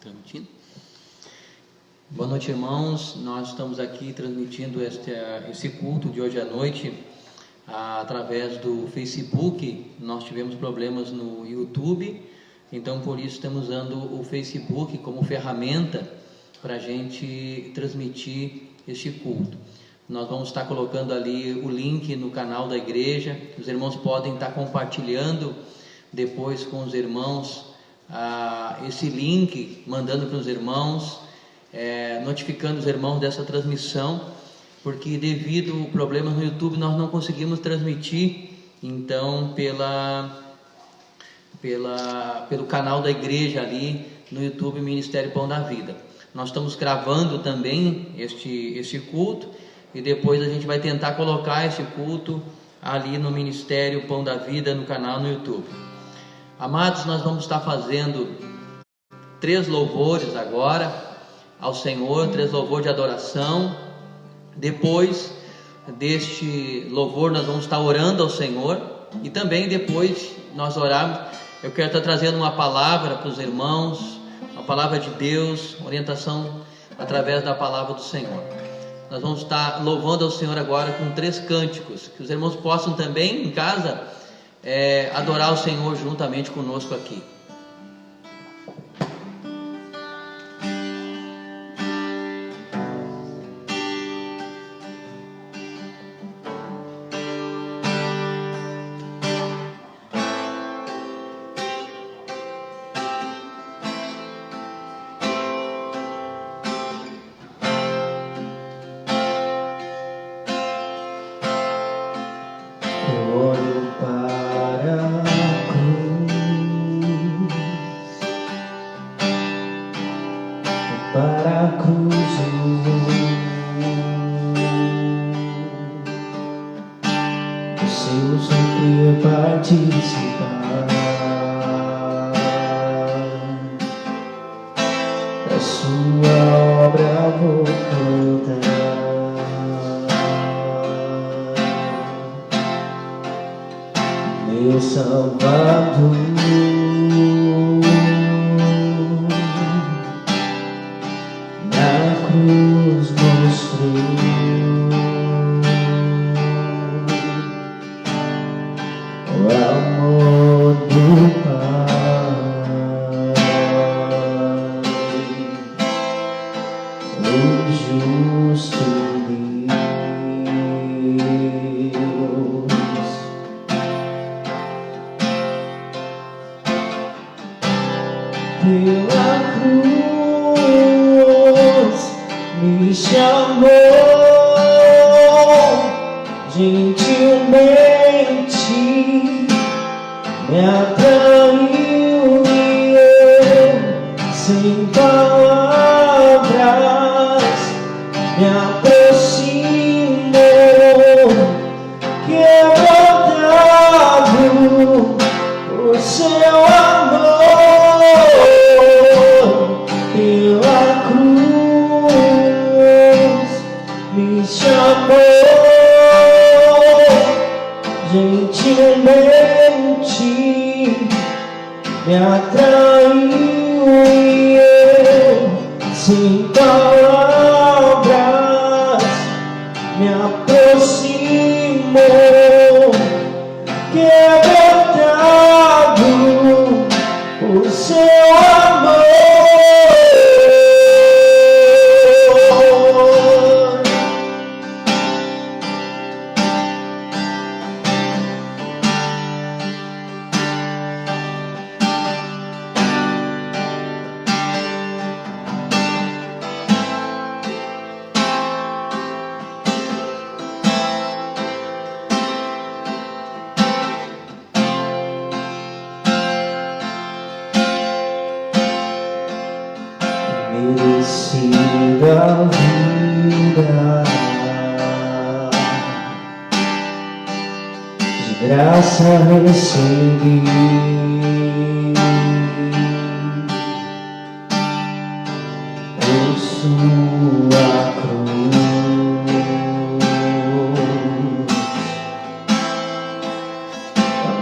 Transmitindo. Boa noite, irmãos. Nós estamos aqui transmitindo esse culto de hoje à noite através do Facebook. Nós tivemos problemas no YouTube, então por isso estamos usando o Facebook como ferramenta para a gente transmitir este culto. Nós vamos estar colocando ali o link no canal da igreja. Os irmãos podem estar compartilhando depois com os irmãos esse link, mandando para os irmãos, notificando os irmãos dessa transmissão, porque devido a problemas no YouTube nós não conseguimos transmitir, então pelo canal da igreja ali no YouTube, Ministério Pão da Vida. Nós estamos gravando também este culto, e depois a gente vai tentar colocar esse culto ali no Ministério Pão da Vida, no canal no YouTube. Amados, nós vamos estar fazendo 3 louvores agora ao Senhor, 3 louvores de adoração. Depois deste louvor nós vamos estar orando ao Senhor, e também depois nós orarmos, eu quero estar trazendo uma palavra para os irmãos, uma palavra de Deus, orientação através da palavra do Senhor. Nós vamos estar louvando ao Senhor agora com 3 cânticos, que os irmãos possam também em casa adorar o Senhor juntamente conosco aqui.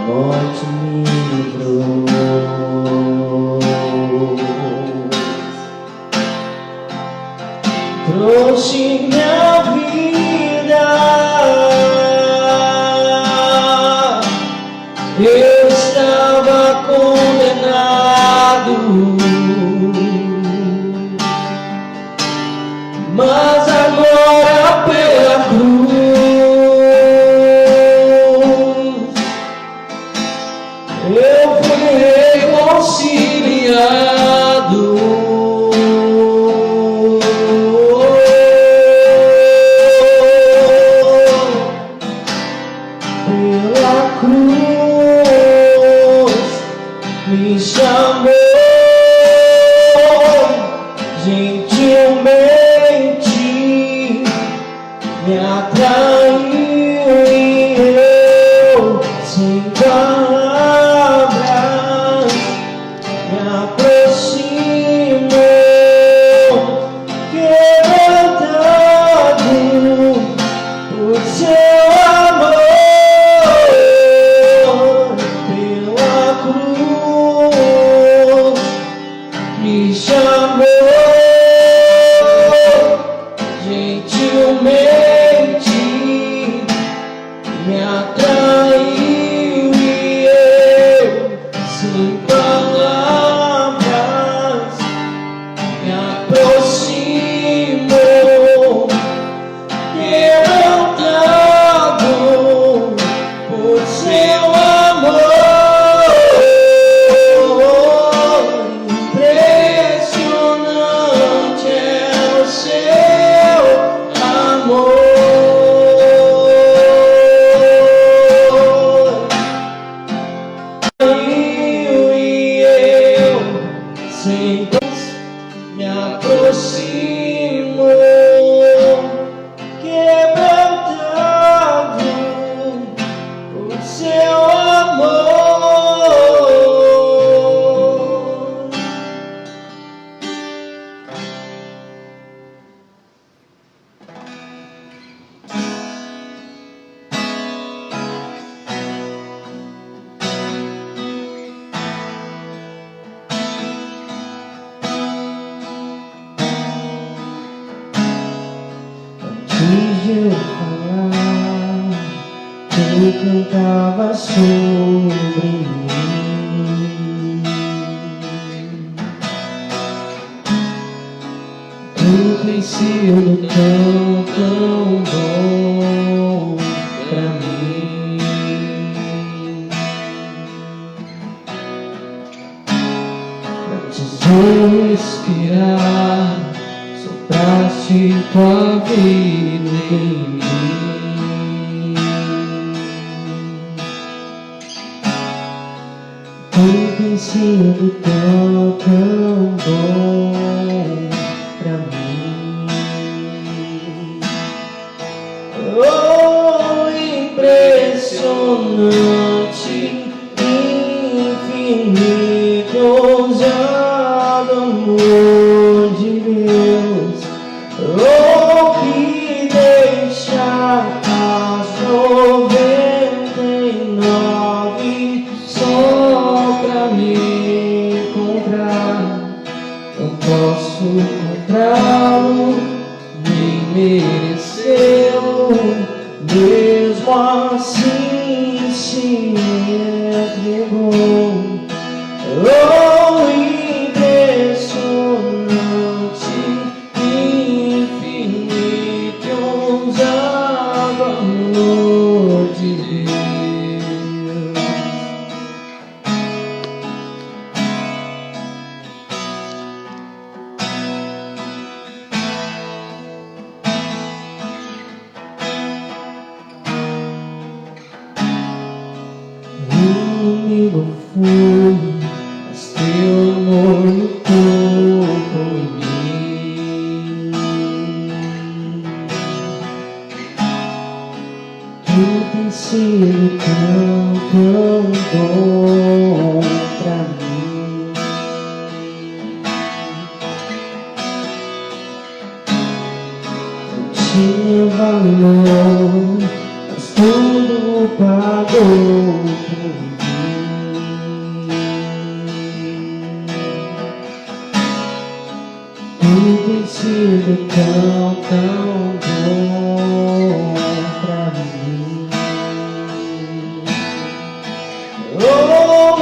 Morte me livrou. me aproximo, quebrantado por seu amor. Antes de eu falar, tu cantava sobre mim. Tu tem sido tão bom pra mim. Antes de eu respirar, sopraste tua vida em mim. Tu tem sido tão bom pra mim. Oh, impressionante, infinito, ousado amor de Deus. Oh, que deixa as 99 só pra me encontrar. Não posso encontrá-lo, nem merecê-lo, mesmo assim se entregou. Oh, impressionante, infinito, ousado amor de Deus. Inimigo fui, mas teu amor lutou por mim. Tu tem sido tão bom pra mim. Não tinha valor, mas tudo pagou por mim. Tu tem sido tão bom pra mim. Oh,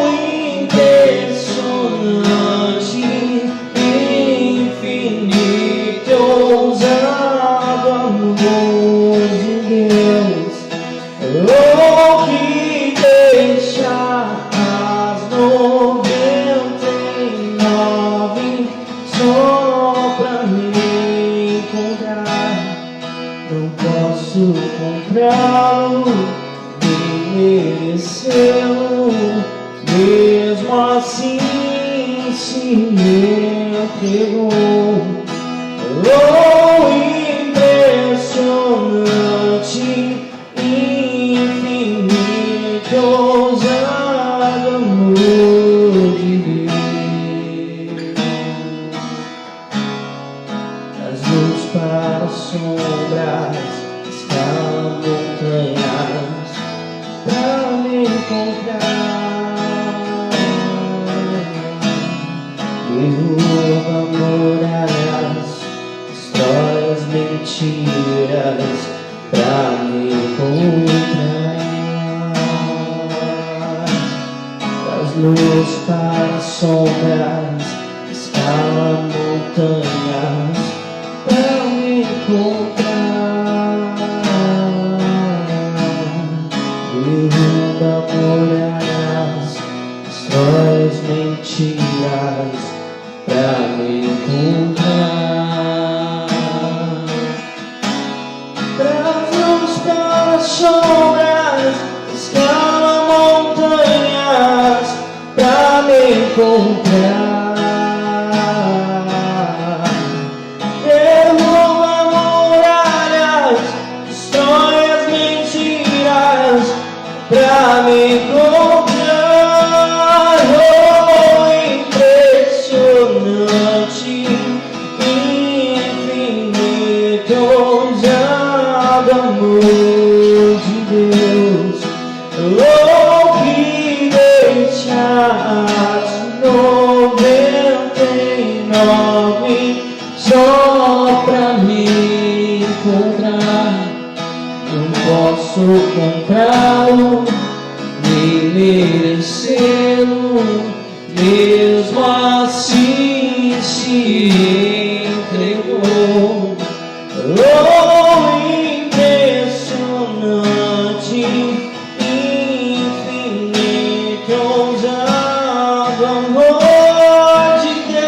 impressionante, infinito, ousado amor de Deus. Oh, que deixa as 99 só pra me encontrar. Não posso comprá-lo, nem merecê-lo, mesmo assim se entregou. Oh, impressionante, infinito, ousado amor de Deus. Das luzes para as sombras, escalam montanhas pra me encontrar. Derruba muralhas, destrói as mentiras pra me encontrar. Das luzes para as sombras, escala montanhas pra me encontrar. Derruba muralhas, destrói as mentiras pra me encontrar. nome só pra me encontrar. Não posso comprá-lo, nem merecê-lo, mesmo assim se entregou. Oh, impressionante, infinito, ousado amor de Deus.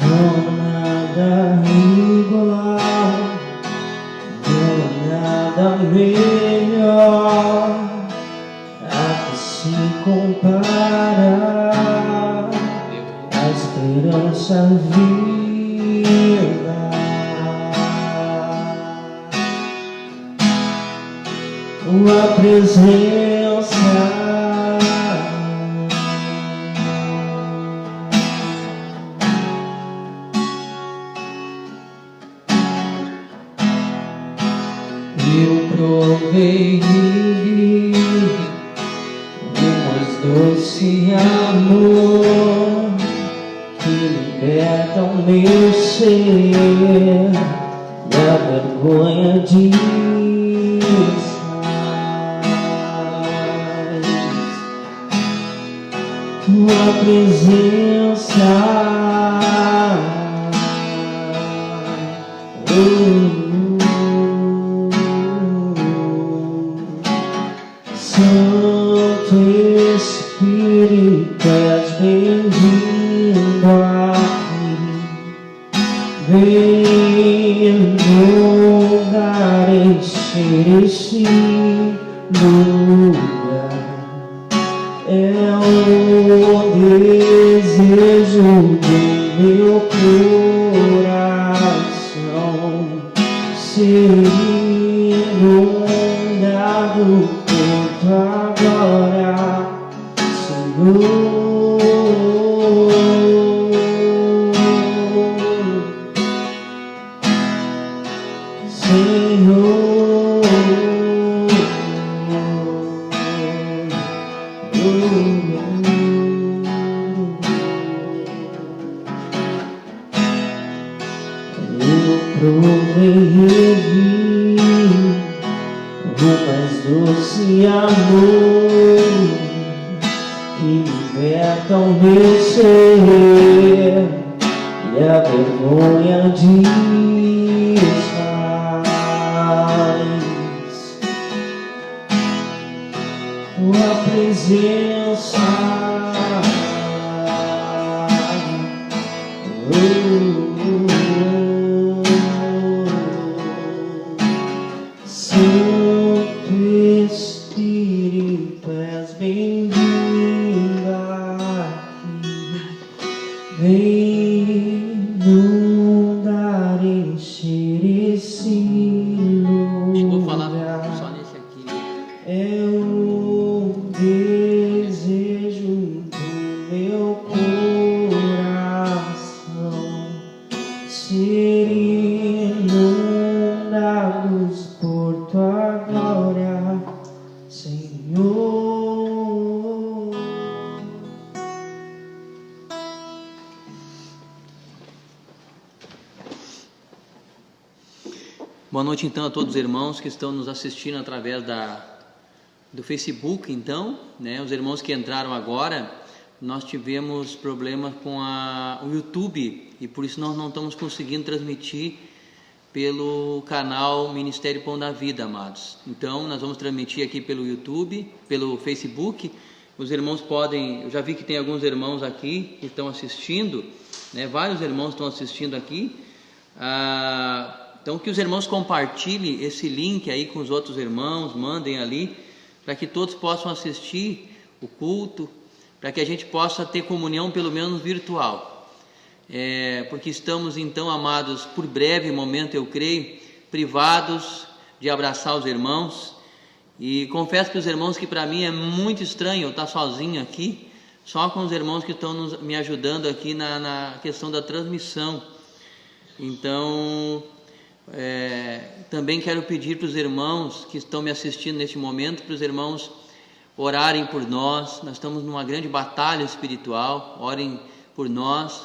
Não há nada igual, não há nada melhor a que se compara a esperança viva. Tua presença eu provei o mais doce amor que liberta o meu ser da vergonha de tua presença. Santo Espírito, és bem-vindo aqui. Vem inundar, encher esse lugar. É o desejo do meu coração ser inundado por tua glória, Senhor. Eu provei o mais doce amor que liberta o meu ser e a vergonha desfaz. Tua presença, Santo Espírito, és bem-vindo aqui. Vem inundar, encher esse lugar. Vou falar só nesse aqui. É o desejo do meu coração ser inundados por tua glória, Senhor. Boa noite então a todos os irmãos que estão nos assistindo através do Facebook, então, né? Os irmãos que entraram agora, nós tivemos problema com o YouTube e por isso nós não estamos conseguindo transmitir pelo canal Ministério Pão da Vida, amados. Então, nós vamos transmitir aqui pelo YouTube, pelo Facebook. Os irmãos podem, eu já vi que tem alguns irmãos aqui que estão assistindo, né? Vários irmãos estão assistindo aqui. Então que os irmãos compartilhem esse link aí com os outros irmãos, mandem ali, para que todos possam assistir o culto, para que a gente possa ter comunhão pelo menos virtual. Porque estamos então, amados, por breve momento eu creio, privados de abraçar os irmãos, e confesso para os irmãos que para mim é muito estranho eu estar sozinho aqui, só com os irmãos que estão me ajudando aqui na questão da transmissão. Então, também quero pedir para os irmãos que estão me assistindo neste momento, para os irmãos orarem por nós. Nós estamos numa grande batalha espiritual, orem por nós.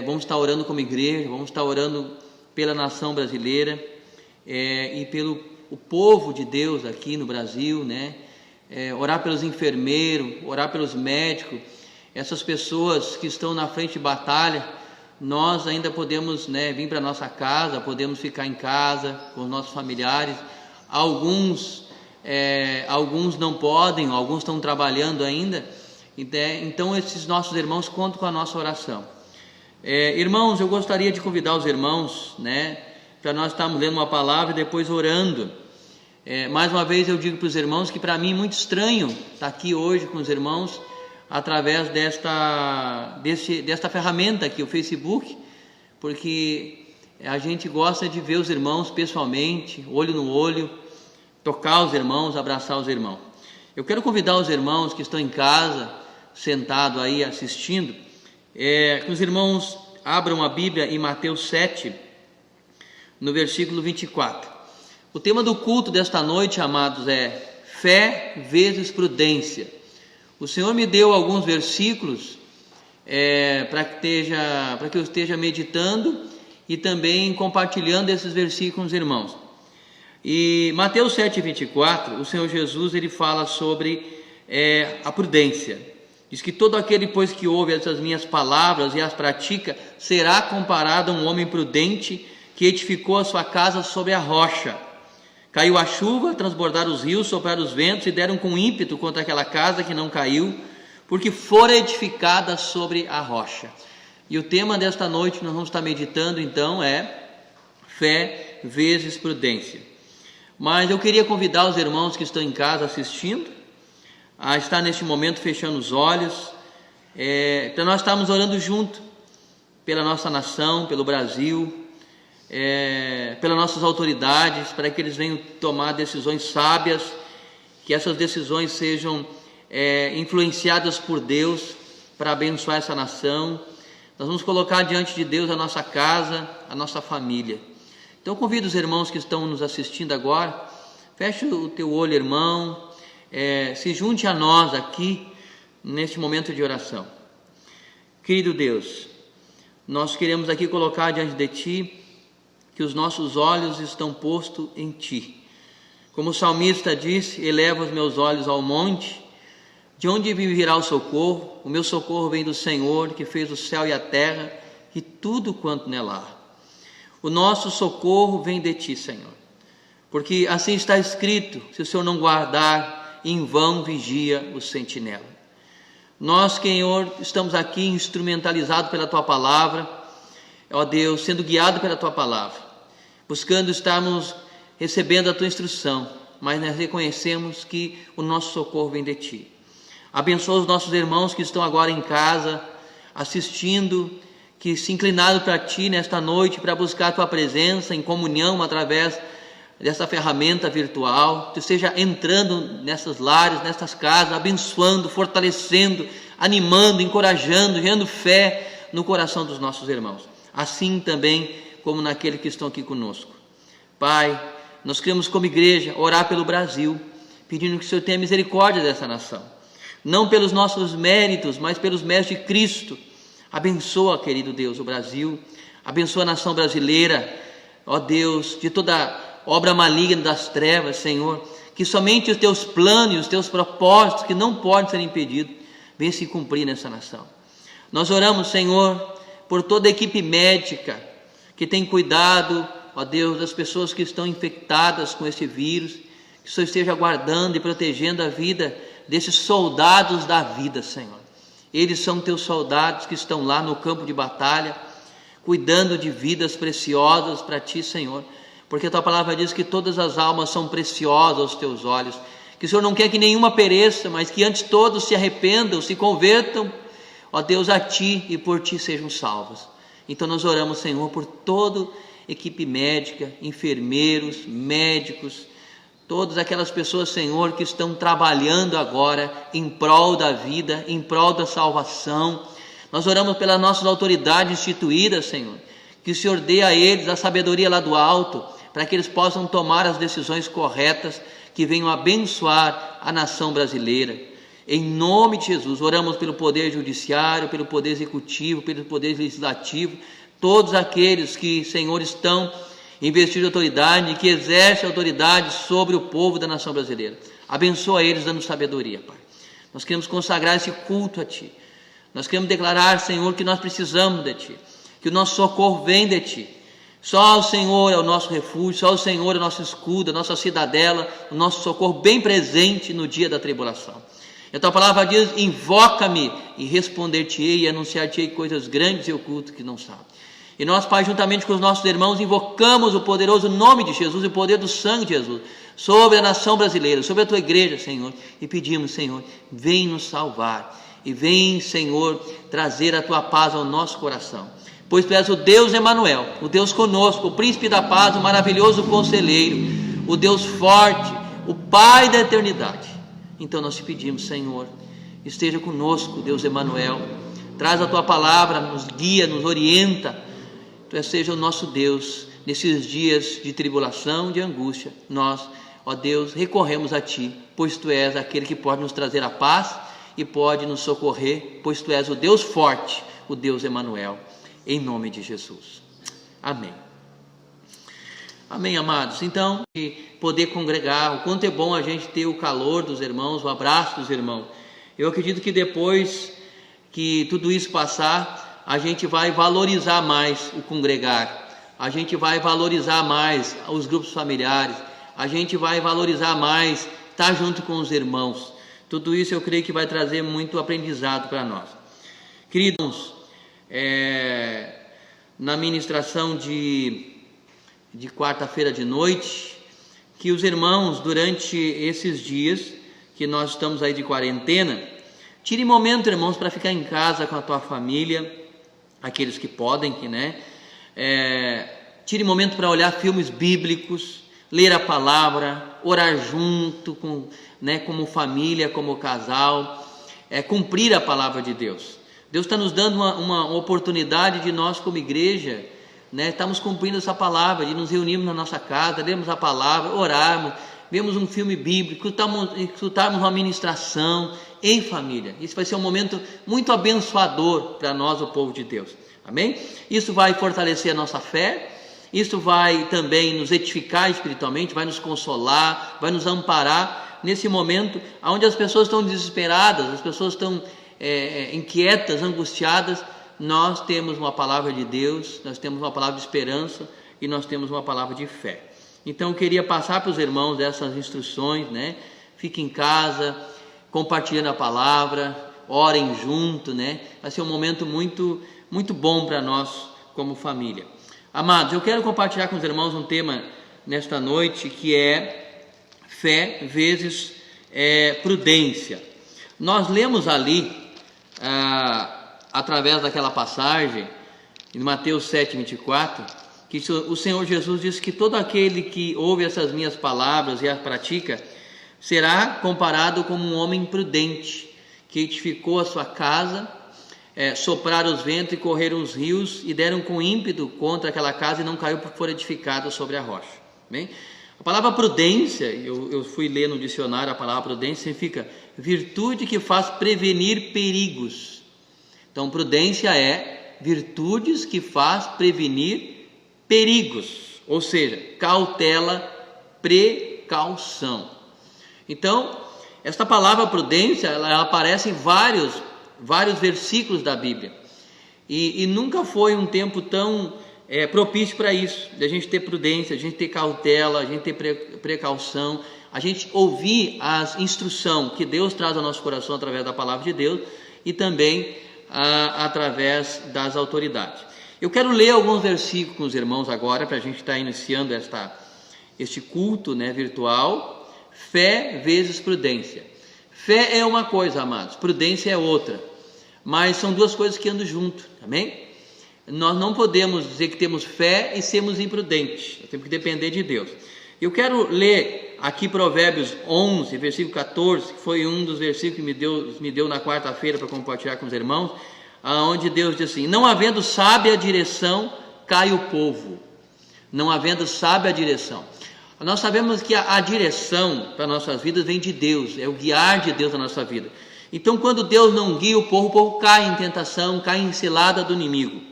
Vamos estar orando como igreja, vamos estar orando pela nação brasileira e pelo o povo de Deus aqui no Brasil, né? Orar pelos enfermeiros, orar pelos médicos, essas pessoas que estão na frente de batalha. Nós ainda podemos, né, vir para nossa casa, podemos ficar em casa com os nossos familiares. Alguns não podem, alguns estão trabalhando ainda. Então esses nossos irmãos contam com a nossa oração. Irmãos, eu gostaria de convidar os irmãos, né, para nós estarmos lendo uma palavra e depois orando. Mais uma vez eu digo para os irmãos que para mim é muito estranho estar aqui hoje com os irmãos através desta ferramenta aqui, o Facebook, porque a gente gosta de ver os irmãos pessoalmente, olho no olho, tocar os irmãos, abraçar os irmãos. Eu quero convidar os irmãos que estão em casa, sentados aí assistindo, que os irmãos abram a Bíblia em Mateus 7, no versículo 24. O tema do culto desta noite, amados, é fé vezes prudência. O Senhor me deu alguns versículos para que eu esteja meditando e também compartilhando esses versículos com os irmãos. E Mateus 7,24, o Senhor Jesus ele fala sobre a prudência. Diz que todo aquele, pois, que ouve essas minhas palavras e as pratica, será comparado a um homem prudente que edificou a sua casa sobre a rocha. Caiu a chuva, transbordaram os rios, sopraram os ventos e deram com ímpeto contra aquela casa que não caiu, porque fora edificada sobre a rocha. E o tema desta noite nós vamos estar meditando então é fé vezes prudência. Mas eu queria convidar os irmãos que estão em casa assistindo a estar neste momento fechando os olhos, para nós estarmos orando junto pela nossa nação, pelo Brasil, pelas nossas autoridades, para que eles venham tomar decisões sábias, que essas decisões sejam influenciadas por Deus para abençoar essa nação. Nós vamos colocar diante de Deus a nossa casa, a nossa família. Então convido os irmãos que estão nos assistindo agora, feche o teu olho, irmão, se junte a nós aqui neste momento de oração. Querido Deus, nós queremos aqui colocar diante de Ti que os nossos olhos estão postos em Ti. Como o salmista disse, eleva os meus olhos ao monte, de onde virá o socorro? O meu socorro vem do Senhor, que fez o céu e a terra, e tudo quanto nela há. O nosso socorro vem de Ti, Senhor, porque assim está escrito, se o Senhor não guardar, em vão vigia o sentinela. Nós, Senhor, estamos aqui instrumentalizados pela Tua palavra, ó Deus, sendo guiado pela Tua palavra, buscando estarmos recebendo a Tua instrução, mas nós reconhecemos que o nosso socorro vem de Ti. Abençoa os nossos irmãos que estão agora em casa, assistindo, que se inclinaram para Ti nesta noite, para buscar a Tua presença em comunhão através dessa ferramenta virtual. Tu esteja entrando nessas lares, nessas casas, abençoando, fortalecendo, animando, encorajando, gerando fé no coração dos nossos irmãos. Assim também como naqueles que estão aqui conosco. Pai, nós queremos como igreja orar pelo Brasil, pedindo que o Senhor tenha misericórdia dessa nação. Não pelos nossos méritos, mas pelos méritos de Cristo. Abençoa, querido Deus, o Brasil. Abençoa a nação brasileira, ó Deus, de toda obra maligna das trevas, Senhor. Que somente os Teus planos, os Teus propósitos, que não podem ser impedidos, venham se cumprir nessa nação. Nós oramos, Senhor, por toda a equipe médica que tem cuidado, ó Deus, das pessoas que estão infectadas com esse vírus, que o Senhor esteja guardando e protegendo a vida desses soldados da vida, Senhor. Eles são Teus soldados que estão lá no campo de batalha, cuidando de vidas preciosas para Ti, Senhor, porque a Tua palavra diz que todas as almas são preciosas aos Teus olhos, que o Senhor não quer que nenhuma pereça, mas que antes todos se arrependam, se convertam, ó Deus, a Ti e por Ti sejam salvos. Então nós oramos, Senhor, por toda equipe médica, enfermeiros, médicos, todas aquelas pessoas, Senhor, que estão trabalhando agora em prol da vida, em prol da salvação. Nós oramos pelas nossas autoridades instituídas, Senhor, que o Senhor dê a eles a sabedoria lá do alto, para que eles possam tomar as decisões corretas, que venham abençoar a nação brasileira. Em nome de Jesus, oramos pelo poder judiciário, pelo poder executivo, pelo poder legislativo, todos aqueles que, Senhor, estão investidos de autoridade, que exercem autoridade sobre o povo da nação brasileira. Abençoa eles dando sabedoria, Pai. Nós queremos consagrar esse culto a Ti. Nós queremos declarar, Senhor, que nós precisamos de Ti, que o nosso socorro vem de Ti. Só o Senhor é o nosso refúgio, só o Senhor é o nosso escudo, a nossa cidadela, o nosso socorro bem presente no dia da tribulação. E a Tua palavra diz: invoca-me e responder-te-ei e anunciar-te-ei coisas grandes e ocultas que não sabes. E nós, Pai, juntamente com os nossos irmãos, invocamos o poderoso nome de Jesus e o poder do sangue de Jesus sobre a nação brasileira, sobre a Tua igreja, Senhor, e pedimos, Senhor, vem nos salvar e vem, Senhor, trazer a Tua paz ao nosso coração, pois Tu és o Deus Emanuel, o Deus conosco, o príncipe da paz, o maravilhoso conselheiro, o Deus forte, o Pai da eternidade. Então nós te pedimos, Senhor, esteja conosco, Deus Emanuel, traz a Tua palavra, nos guia, nos orienta. Tu seja o nosso Deus, nesses dias de tribulação, de angústia, nós, ó Deus, recorremos a Ti, pois Tu és aquele que pode nos trazer a paz e pode nos socorrer, pois Tu és o Deus forte, o Deus Emanuel, em nome de Jesus. Amém. Amém, amados. Então, de poder congregar, o quanto é bom a gente ter o calor dos irmãos, o abraço dos irmãos. Eu acredito que depois que tudo isso passar, a gente vai valorizar mais o congregar, a gente vai valorizar mais os grupos familiares, a gente vai valorizar mais estar junto com os irmãos. Tudo isso eu creio que vai trazer muito aprendizado para nós. Queridos, na ministração de quarta-feira de noite, que os irmãos, durante esses dias que nós estamos aí de quarentena, tirem momento, irmãos, para ficar em casa com a tua família, aqueles que podem, tire momento para olhar filmes bíblicos, ler a palavra, orar junto, como família, como casal, cumprir a palavra de Deus. Deus está nos dando uma oportunidade de nós, como igreja, estamos cumprindo essa palavra, de nos reunirmos na nossa casa, lermos a palavra, orarmos, vemos um filme bíblico, escutarmos uma ministração em família. Isso vai ser um momento muito abençoador para nós, o povo de Deus. Amém? Isso vai fortalecer a nossa fé, isso vai também nos edificar espiritualmente, vai nos consolar, vai nos amparar nesse momento onde as pessoas estão desesperadas, as pessoas estão inquietas, angustiadas. Nós temos uma palavra de Deus, nós temos uma palavra de esperança e nós temos uma palavra de fé. Então eu queria passar para os irmãos essas instruções, Fiquem em casa, compartilhando a palavra, orem junto, Vai ser um momento muito, muito bom para nós como família. Amados, eu quero compartilhar com os irmãos um tema nesta noite que é fé vezes prudência. Nós lemos ali, através daquela passagem, em Mateus 7:24, que o Senhor Jesus disse que todo aquele que ouve essas minhas palavras e as pratica, será comparado como um homem prudente, que edificou a sua casa, sopraram os ventos e correram os rios, e deram com ímpeto contra aquela casa, e não caiu porque for edificada sobre a rocha. Bem, a palavra prudência, eu fui ler no dicionário, a palavra prudência significa virtude que faz prevenir perigos. Então, prudência é virtudes que faz prevenir perigos, ou seja, cautela, precaução. Então, esta palavra prudência, ela aparece em vários versículos da Bíblia, e nunca foi um tempo tão propício para isso, de a gente ter prudência, a gente ter cautela, a gente ter precaução, a gente ouvir a instrução que Deus traz ao nosso coração através da palavra de Deus e também através das autoridades. Eu quero ler alguns versículos com os irmãos agora, para a gente estar iniciando este culto, né, virtual. Fé vezes prudência. Fé é uma coisa, amados, prudência é outra, mas são duas coisas que andam junto, amém? Nós não podemos dizer que temos fé e sermos imprudentes, nós temos que depender de Deus. Eu quero ler aqui Provérbios 11, versículo 14, que foi um dos versículos que me deu na quarta-feira para compartilhar com os irmãos, onde Deus diz assim: não havendo sábia direção, cai o povo. Não havendo sábia direção. Nós sabemos que a direção para nossas vidas vem de Deus, é o guiar de Deus na nossa vida. Então, quando Deus não guia o povo cai em tentação, cai em cilada do inimigo.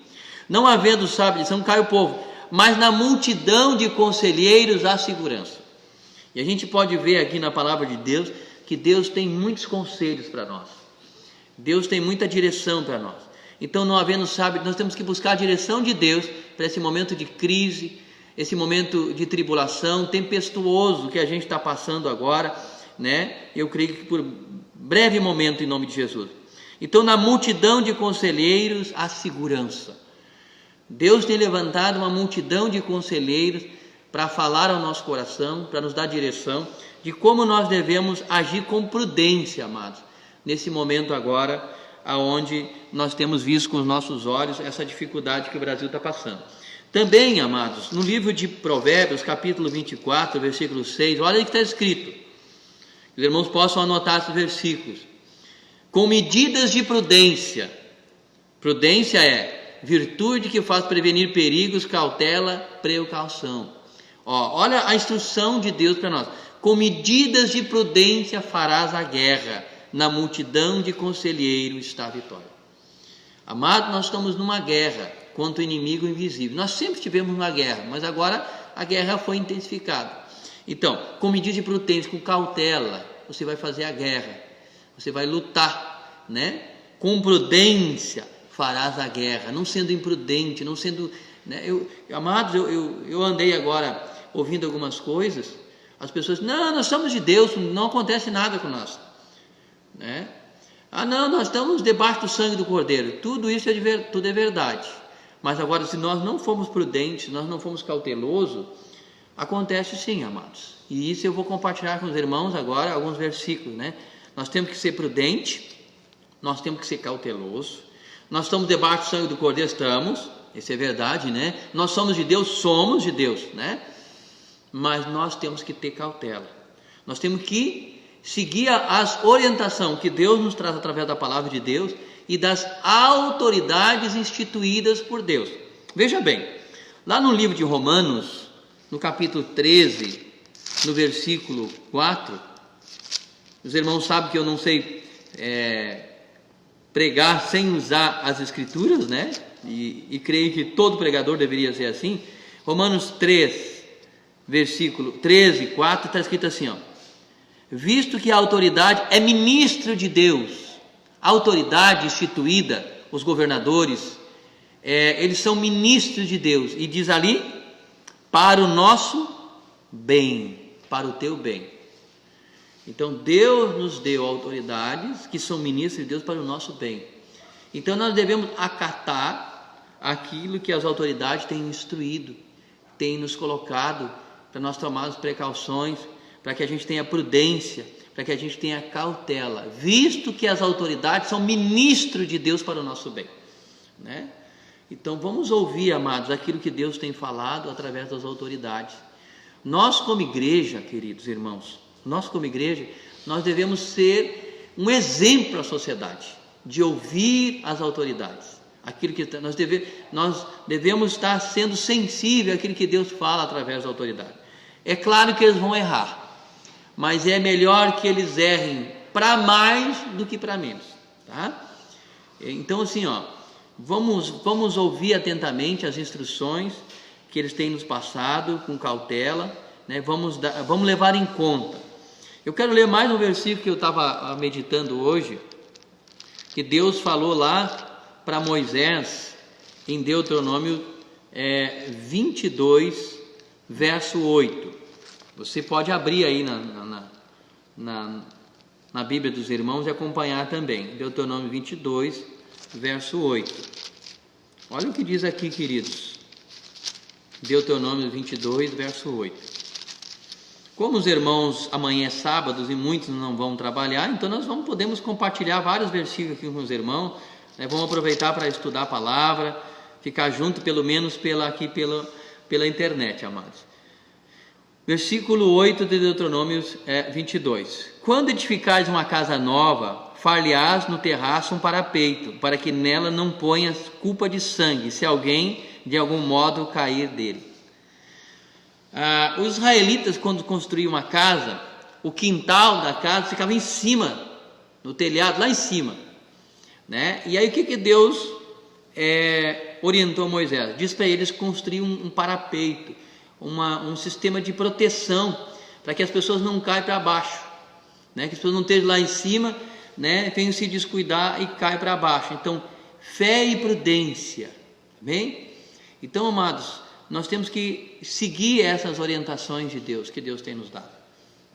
Não havendo sábia direção, cai o povo, mas na multidão de conselheiros há segurança. E a gente pode ver aqui na palavra de Deus que Deus tem muitos conselhos para nós. Deus tem muita direção para nós. Então, não havendo sábio, nós temos que buscar a direção de Deus para esse momento de crise, esse momento de tribulação tempestuoso que a gente está passando agora, né? Eu creio que por breve momento, em nome de Jesus. Então, na multidão de conselheiros há segurança. Deus tem levantado uma multidão de conselheiros para falar ao nosso coração, para nos dar direção de como nós devemos agir com prudência, amados, nesse momento agora, aonde nós temos visto com os nossos olhos essa dificuldade que o Brasil está passando. Também, amados, no livro de Provérbios, capítulo 24, versículo 6, olha o que está escrito. Os irmãos possam anotar esses versículos. Com medidas de prudência. Prudência é virtude que faz prevenir perigos, cautela, precaução. Olha a instrução de Deus para nós. Com medidas de prudência farás a guerra. Na multidão de conselheiros está a vitória. Amado, nós estamos numa guerra contra o inimigo invisível. Nós sempre tivemos uma guerra, mas agora a guerra foi intensificada. Então, com medidas de prudência, com cautela, você vai fazer a guerra. Você vai lutar, né? Com prudência farás a guerra, não sendo imprudente, não sendo, né? Amados, eu andei agora ouvindo algumas coisas. As pessoas, não, nós somos de Deus, não acontece nada com nós, né? Não, nós estamos debaixo do sangue do Cordeiro. Tudo isso tudo é verdade. Mas agora, se nós não formos prudentes, se nós não formos cautelosos, acontece sim, amados. E isso eu vou compartilhar com os irmãos agora, alguns versículos, né? Nós temos que ser prudentes, nós temos que ser cautelosos. Nós estamos debaixo do sangue do Cordeiro, estamos. Isso é verdade, né? Nós somos de Deus, né? Mas nós temos que ter cautela. Nós temos que seguir as orientações que Deus nos traz através da palavra de Deus e das autoridades instituídas por Deus. Veja bem, lá no livro de Romanos, no capítulo 13, no versículo 4, os irmãos sabem que eu não sei pregar sem usar as escrituras, né? E creio que todo pregador deveria ser assim. Romanos 3, versículo 13, 4, está escrito assim, visto que a autoridade é ministro de Deus, a autoridade instituída, os governadores, eles são ministros de Deus, e diz ali, para o nosso bem, para o teu bem. Então Deus nos deu autoridades que são ministros de Deus para o nosso bem. Então nós devemos acatar aquilo que as autoridades têm instruído, têm nos colocado para nós tomarmos precauções, para que a gente tenha prudência, para que a gente tenha cautela, visto que as autoridades são ministros de Deus para o nosso bem, né? Então vamos ouvir, amados, aquilo que Deus tem falado através das autoridades. Nós como igreja, queridos irmãos, nós como igreja, nós devemos ser um exemplo à sociedade, de ouvir as autoridades, aquilo que nós devemos estar sendo sensíveis àquilo que Deus fala através da autoridade. É claro que eles vão errar, mas é melhor que eles errem para mais do que para menos, tá? Então assim, vamos ouvir atentamente as instruções que eles têm nos passado, com cautela, né? Vamos levar em conta. Eu quero ler mais um versículo que eu estava meditando hoje, que Deus falou lá para Moisés, em Deuteronômio 22, verso 8. Você pode abrir aí na Bíblia dos irmãos e acompanhar também. Deuteronômio 22, verso 8. Olha o que diz aqui, queridos. Deuteronômio 22, verso 8. Como os irmãos, amanhã é sábado e muitos não vão trabalhar, então nós podemos compartilhar vários versículos aqui com os irmãos, né? Vamos aproveitar para estudar a palavra, ficar junto pelo menos pela internet, amados. Versículo 8 de Deuteronômio 22. Quando edificares uma casa nova, far-lhe-ás no terraço um parapeito, para que nela não ponhas culpa de sangue, se alguém de algum modo cair dele. Os israelitas, quando construíam uma casa, o quintal da casa ficava em cima, no telhado, lá em cima, né? E aí o que Deus orientou Moisés? Diz para eles construir um parapeito, um sistema de proteção, para que as pessoas não caiam para baixo, né? Que as pessoas não estejam lá em cima, né? Venham se descuidar e caem para baixo. Então, fé e prudência, bem? Então, amados, nós temos que seguir essas orientações de Deus, que Deus tem nos dado.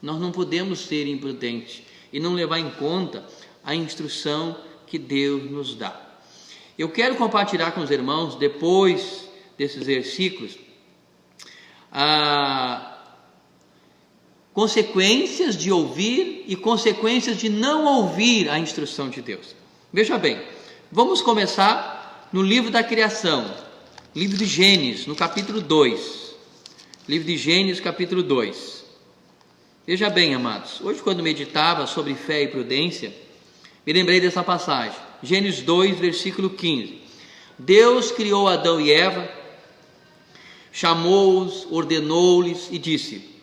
Nós não podemos ser imprudentes e não levar em conta a instrução que Deus nos dá. Eu quero compartilhar com os irmãos, depois desses versículos, consequências de ouvir e consequências de não ouvir a instrução de Deus. Veja bem, vamos começar no livro da criação, livro de Gênesis, no capítulo 2. Livro de Gênesis, capítulo 2. Veja bem, amados, hoje quando meditava sobre fé e prudência, me lembrei dessa passagem. Gênesis 2, versículo 15. Deus criou Adão e Eva, chamou-os, ordenou-lhes e disse,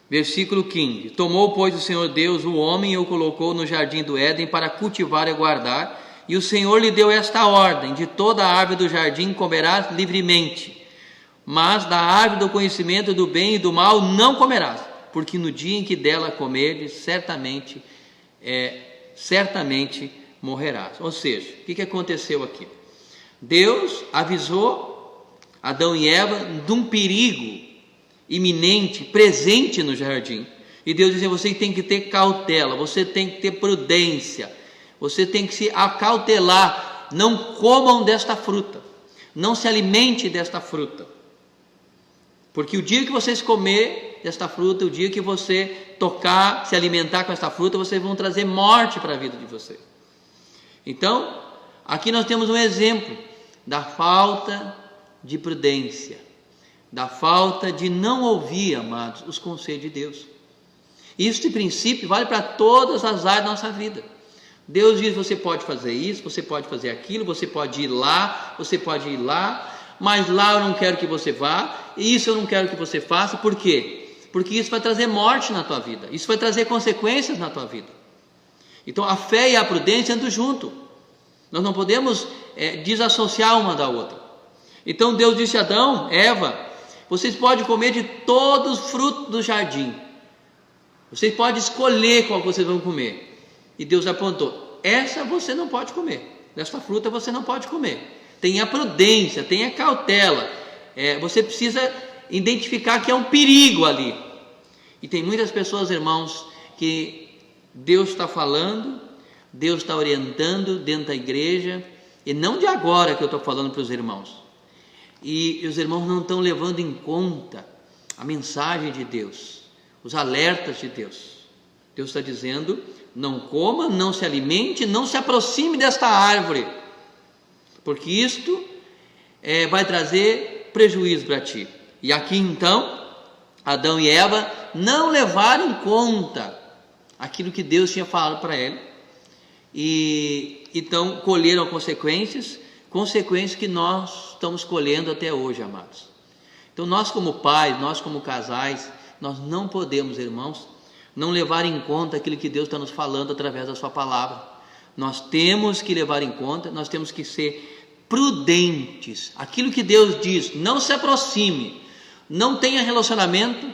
versículo 15: tomou, pois, o Senhor Deus o homem e o colocou no jardim do Éden para cultivar e guardar, e o Senhor lhe deu esta ordem: de toda a árvore do jardim comerás livremente, mas da árvore do conhecimento do bem e do mal não comerás, porque no dia em que dela comeres, certamente morrerás. Ou seja, o que aconteceu aqui? Deus avisou Adão e Eva de um perigo iminente, presente no jardim, e Deus dizia: você tem que ter cautela, você tem que ter prudência, você tem que se acautelar, não comam desta fruta, não se alimente desta fruta, porque o dia que vocês comer desta fruta, o dia que você tocar, se alimentar com esta fruta, vocês vão trazer morte para a vida de vocês. Então, aqui nós temos um exemplo da falta de prudência, da falta de não ouvir, amados, os conselhos de Deus. Isso, de princípio, vale para todas as áreas da nossa vida. Deus diz: você pode fazer isso, você pode fazer aquilo, você pode ir lá, você pode ir lá, mas lá eu não quero que você vá, e isso eu não quero que você faça. Por quê? Porque isso vai trazer morte na tua vida, isso vai trazer consequências na tua vida. Então a fé e a prudência andam junto, nós não podemos desassociar uma da outra. Então Deus disse a Adão, Eva: vocês podem comer de todos os frutos do jardim, vocês podem escolher qual vocês vão comer. E Deus apontou: essa você não pode comer, desta fruta você não pode comer. Tenha prudência, tenha cautela, você precisa identificar que é um perigo ali. E tem muitas pessoas, irmãos, que Deus está falando, Deus está orientando dentro da igreja, e não de agora que eu estou falando para os irmãos, e os irmãos não estão levando em conta a mensagem de Deus, os alertas de Deus. Deus está dizendo: não coma, não se alimente, não se aproxime desta árvore, porque isto vai trazer prejuízo para ti. E aqui então, Adão e Eva não levaram em conta aquilo que Deus tinha falado para ele, e então colheram consequências que nós estamos colhendo até hoje, amados. Então nós como pais, nós como casais, nós não podemos, irmãos, não levar em conta aquilo que Deus está nos falando através da sua palavra. Nós temos que levar em conta, nós temos que ser prudentes. Aquilo que Deus diz: não se aproxime, não tenha relacionamento.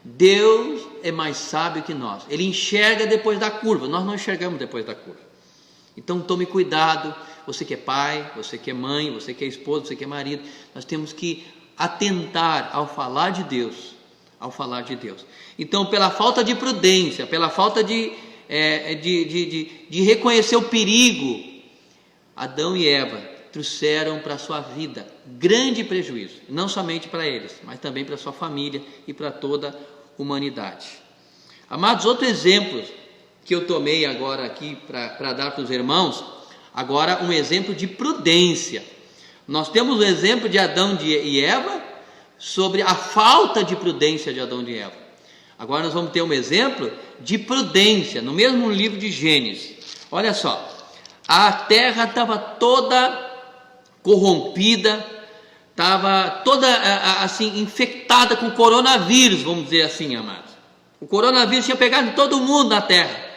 Deus é mais sábio que nós, Ele enxerga depois da curva, nós não enxergamos depois da curva. Então tome cuidado, você que é pai, você que é mãe, você que é esposa, você que é marido, nós temos que atentar ao falar de Deus, Então, pela falta de prudência, pela falta de reconhecer o perigo, Adão e Eva trouxeram para a sua vida grande prejuízo, não somente para eles, mas também para a sua família e para toda a humanidade. Amados, outro exemplo que eu tomei agora aqui para dar para os irmãos, agora um exemplo de prudência. Nós temos o exemplo de Adão e Eva sobre a falta de prudência de Adão e Eva. Agora nós vamos ter um exemplo de prudência, no mesmo livro de Gênesis. Olha só, a terra estava toda corrompida, estava toda assim infectada com coronavírus, vamos dizer assim, amados. O coronavírus tinha pegado todo mundo na terra.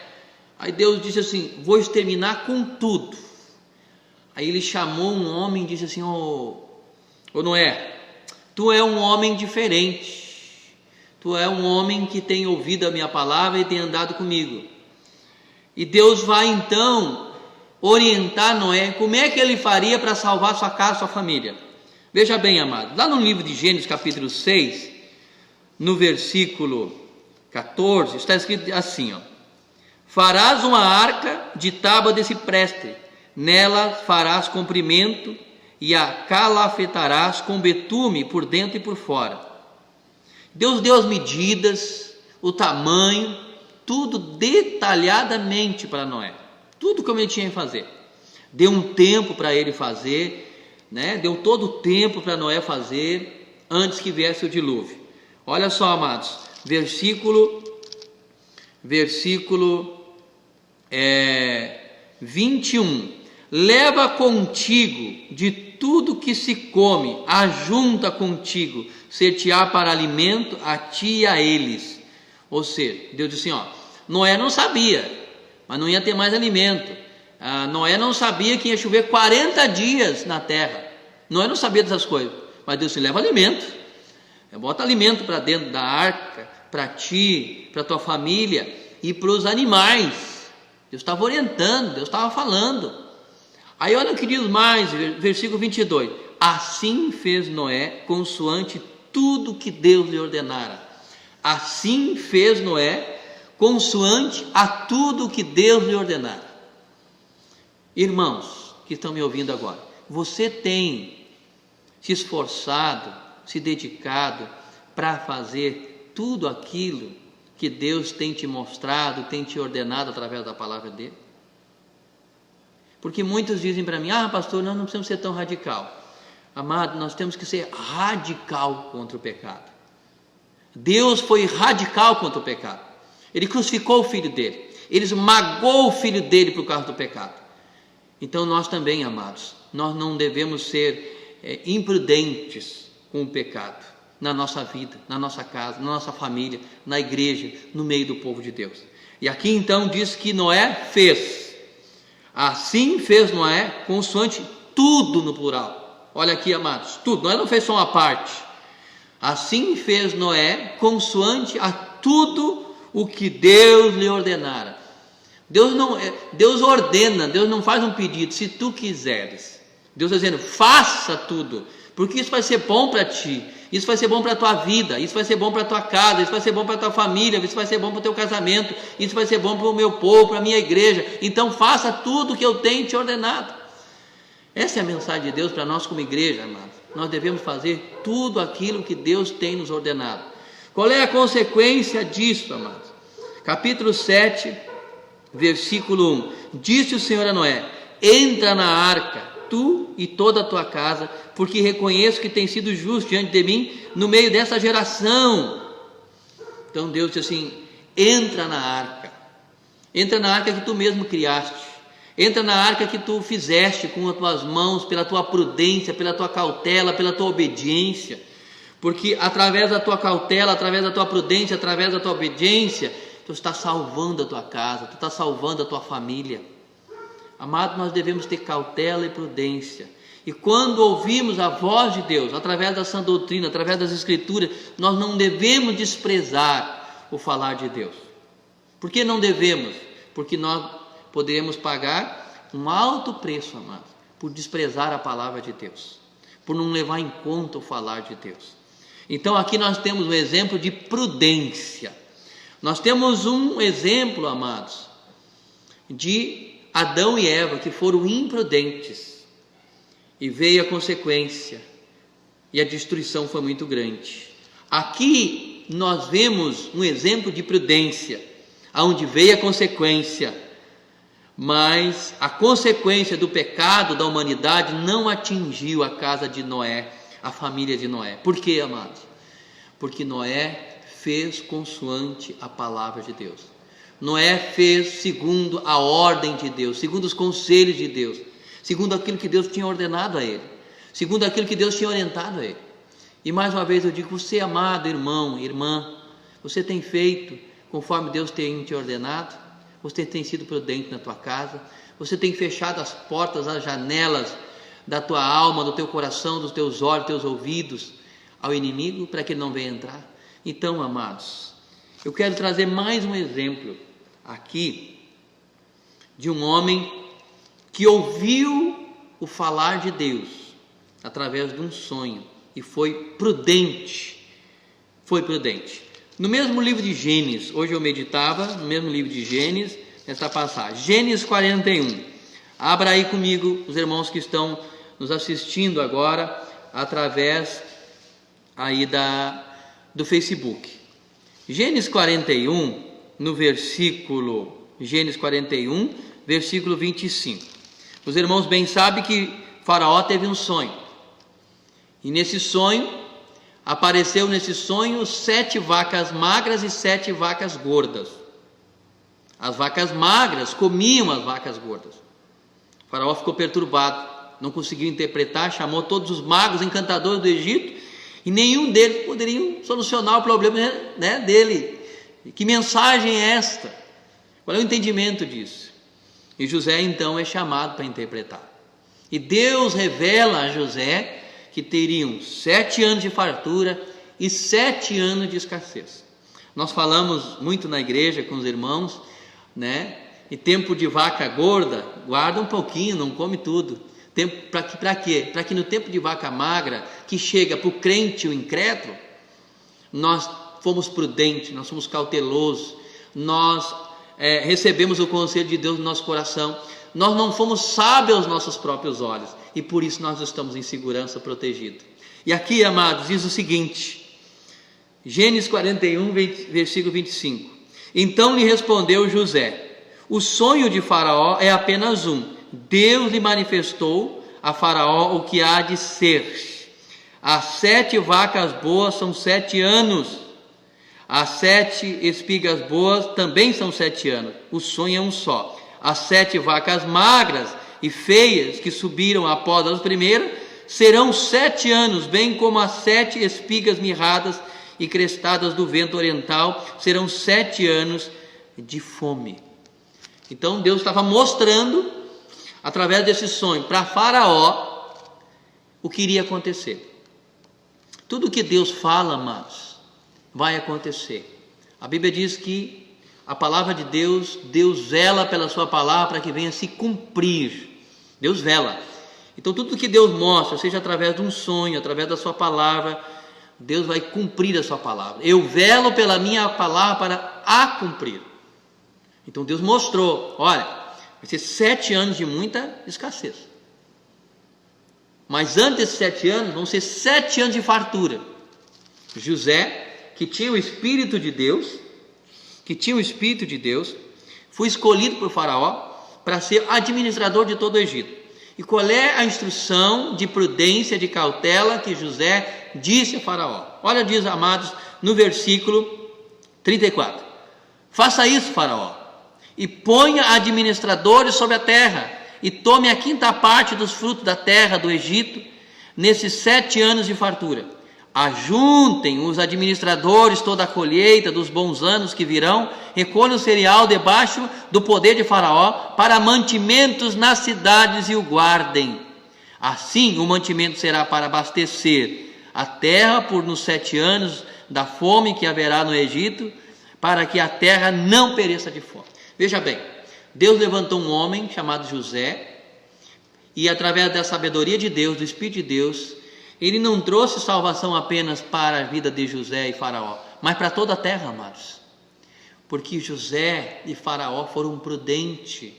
Aí Deus disse assim: vou exterminar com tudo. Aí ele chamou um homem e disse assim: ô Noé, tu é um homem diferente. Tu é um homem que tem ouvido a minha palavra e tem andado comigo. E Deus vai então orientar Noé como é que ele faria para salvar sua casa, sua família. Veja bem, amado, lá no livro de Gênesis capítulo 6, no versículo 14, está escrito assim, ó: farás uma arca de tábua de cipreste, nela farás comprimento e a calafetarás com betume por dentro e por fora. Deus deu as medidas, o tamanho, tudo detalhadamente para Noé, tudo como ele tinha que fazer. Deu um tempo para ele fazer, né? Deu todo o tempo para Noé fazer antes que viesse o dilúvio. Olha só, amados, versículo 21: leva contigo de tudo que se come, ajunta contigo, ser-te-á para alimento a ti e a eles. Ou seja, Deus disse assim, ó, Noé não sabia, mas não ia ter mais alimento. Noé não sabia que ia chover 40 dias na terra. Noé não sabia dessas coisas, mas Deus disse: leva alimento, bota alimento para dentro da arca, para ti, para tua família e para os animais. Deus estava orientando, Deus estava falando. Aí olha o que diz mais, versículo 22: assim fez Noé consoante tudo que Deus lhe ordenara. Assim fez Noé consoante a tudo que Deus lhe ordenara. Irmãos que estão me ouvindo agora, você tem se esforçado, se dedicado para fazer tudo aquilo que Deus tem te mostrado, tem te ordenado através da palavra dele? Porque muitos dizem para mim: pastor, nós não precisamos ser tão radical. Amado, nós temos que ser radical contra o pecado. Deus foi radical contra o pecado. Ele crucificou o filho dele, ele esmagou o filho dele por causa do pecado. Então nós também, amados, nós não devemos ser imprudentes com o pecado na nossa vida, na nossa casa, na nossa família, na igreja, no meio do povo de Deus. E aqui então diz que Noé fez. Assim fez Noé consoante tudo, no plural. Olha aqui, amados, tudo. Noé não fez só uma parte. Assim fez Noé consoante a tudo o que Deus lhe ordenara. Deus ordena, Deus não faz um pedido: se tu quiseres. Deus está dizendo: faça tudo, porque isso vai ser bom para ti, isso vai ser bom para a tua vida, isso vai ser bom para a tua casa, isso vai ser bom para a tua família, isso vai ser bom para o teu casamento, isso vai ser bom para o meu povo, para a minha igreja. Então faça tudo o que eu tenho te ordenado. Essa é a mensagem de Deus para nós como igreja, amados. Nós devemos fazer tudo aquilo que Deus tem nos ordenado. Qual é a consequência disso, amados? Capítulo 7, versículo 1: disse o Senhor a Noé: entra na arca, tu e toda a tua casa, porque reconheço que tem sido justo diante de mim no meio dessa geração. Então Deus disse assim: entra na arca que tu mesmo criaste, entra na arca que tu fizeste com as tuas mãos, pela tua prudência, pela tua cautela, pela tua obediência, porque através da tua cautela, através da tua prudência, através da tua obediência, tu está salvando a tua casa, tu está salvando a tua família. Amado, nós devemos ter cautela e prudência, e quando ouvimos a voz de Deus, através da sã doutrina, através das escrituras, nós não devemos desprezar o falar de Deus. Por que não devemos? Porque nós poderemos pagar um alto preço, amados, por desprezar a palavra de Deus, por não levar em conta o falar de Deus. Então aqui nós temos um exemplo de prudência. Nós temos um exemplo, amados, de Adão e Eva, que foram imprudentes. e veio a consequência, e a destruição foi muito grande. Aqui nós vemos um exemplo de prudência, aonde veio a consequência, mas a consequência do pecado da humanidade não atingiu a casa de Noé, a família de Noé. Por quê, amados? Porque Noé fez consoante a palavra de Deus. Noé fez segundo a ordem de Deus, segundo os conselhos de Deus, segundo aquilo que Deus tinha ordenado a ele, segundo aquilo que Deus tinha orientado a ele. E mais uma vez eu digo, você, amado irmão, irmã, você tem feito conforme Deus tem te ordenado? Você tem sido prudente na tua casa? Você tem fechado as portas, as janelas da tua alma, do teu coração, dos teus olhos, dos teus ouvidos ao inimigo, para que ele não venha entrar? Então, amados, eu quero trazer mais um exemplo aqui de um homem que ouviu o falar de Deus através de um sonho e foi prudente. Foi prudente. No mesmo livro de Gênesis, hoje eu meditava no mesmo livro de Gênesis, nessa passagem, Gênesis 41. Abra aí comigo, os irmãos que estão nos assistindo agora através aí do Facebook. Gênesis 41, no versículo, Gênesis 41, versículo 25. Os irmãos bem sabem que Faraó teve um sonho. E nesse sonho, apareceu 7 vacas magras e 7 vacas gordas. As vacas magras comiam as vacas gordas. O faraó ficou perturbado, não conseguiu interpretar, chamou todos os magos encantadores do Egito, e nenhum deles poderia solucionar o problema, né, dele. Que mensagem é esta? Qual é o entendimento disso? E José então é chamado para interpretar. E Deus revela a José que teriam 7 anos de fartura e 7 anos de escassez. Nós falamos muito na igreja com os irmãos, né? E tempo de vaca gorda, guarda um pouquinho, não come tudo. Para quê? Para que no tempo de vaca magra, que chega para o crente, o incrédulo, nós fomos prudentes, nós fomos cautelosos, nós recebemos o conselho de Deus no nosso coração, nós não fomos sábios aos nossos próprios olhos, e por isso nós estamos em segurança, protegidos. E aqui, amados, diz o seguinte, Gênesis 41, versículo 25. Então lhe respondeu José: o sonho de Faraó é apenas um. Deus lhe manifestou a Faraó o que há de ser. As 7 vacas boas são 7 anos. As 7 espigas boas também são 7 anos. O sonho é um só. As 7 vacas magras e feias que subiram após as primeiras serão 7 anos, bem como as 7 espigas mirradas e crestadas do vento oriental serão 7 anos de fome. Então Deus estava mostrando, através desse sonho, para Faraó o que iria acontecer. Tudo que Deus fala, amados, vai acontecer. A Bíblia diz que a palavra de Deus, Deus vela pela sua palavra para que venha se cumprir. Deus vela. Então tudo que Deus mostra, seja através de um sonho, através da sua palavra, Deus vai cumprir a sua palavra. Eu velo pela minha palavra para a cumprir. Então Deus mostrou, olha, vai ser 7 anos de muita escassez. Mas antes desses 7 anos, vão ser 7 anos de fartura. José, que tinha o Espírito de Deus, foi escolhido por Faraó para ser administrador de todo o Egito. E qual é a instrução de prudência, de cautela que José disse a Faraó? Olha, diz, amados, no versículo 34. Faça isso, Faraó, e ponha administradores sobre a terra, e tome a 5ª parte dos frutos da terra do Egito, nesses 7 anos de fartura. Ajuntem os administradores toda a colheita dos bons anos que virão, recolham o cereal debaixo do poder de Faraó, para mantimentos nas cidades e o guardem. Assim o mantimento será para abastecer a terra por nos 7 anos da fome que haverá no Egito, para que a terra não pereça de fome. Veja bem, Deus levantou um homem chamado José, e através da sabedoria de Deus, do Espírito de Deus, ele não trouxe salvação apenas para a vida de José e Faraó, mas para toda a terra, amados. Porque José e Faraó foram prudentes.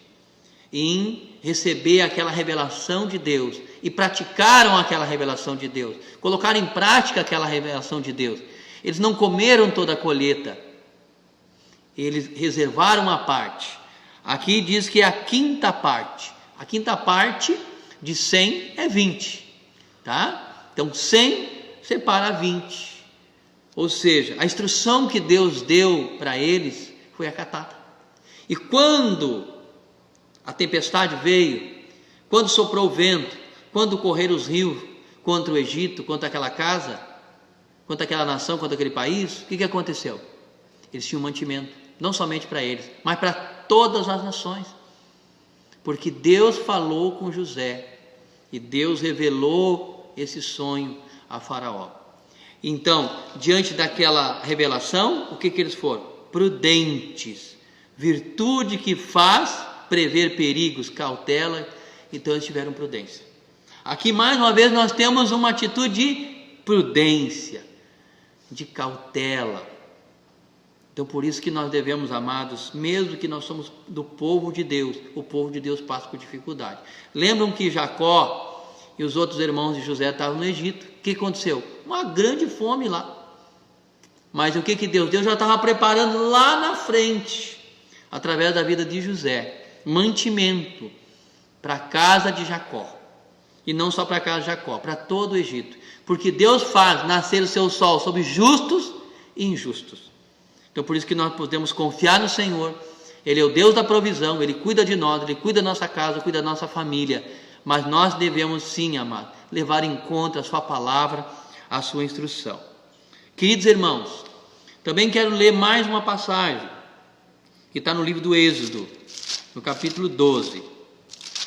em receber aquela revelação de Deus e praticaram aquela revelação de Deus, colocaram em prática aquela revelação de Deus. Eles não comeram toda a colheita, eles reservaram uma parte. Aqui diz que é a quinta parte. A quinta parte de 100 é 20, tá? Então 100 separa 20. Ou seja, a instrução que Deus deu para eles foi acatada. E quando a tempestade veio, quando soprou o vento, quando correram os rios contra o Egito, contra aquela casa, contra aquela nação, contra aquele país, o que aconteceu? Eles tinham mantimento, não somente para eles, mas para todas as nações, porque Deus falou com José e Deus revelou esse sonho a Faraó. Então, diante daquela revelação, o que eles foram? Prudentes, virtude que faz prever perigos, cautela. Então eles tiveram prudência. Aqui mais uma vez nós temos uma atitude de prudência, de cautela. Então por isso que nós devemos, amados, mesmo que nós somos do povo de Deus, o povo de Deus passa por dificuldade. Lembram que Jacó e os outros irmãos de José estavam no Egito? O que aconteceu? Uma grande fome lá. Mas o que Deus? Deus já estava preparando lá na frente, através da vida de José, mantimento para a casa de Jacó. E não só para a casa de Jacó, para todo o Egito. Porque Deus faz nascer o seu sol sobre justos e injustos. Então por isso que nós podemos confiar no Senhor. Ele é o Deus da provisão, Ele cuida de nós, Ele cuida da nossa casa, cuida da nossa família. Mas nós devemos sim, amado, levar em conta a sua palavra, a sua instrução. Queridos irmãos, também quero ler mais uma passagem, que está no livro do Êxodo, no capítulo 12.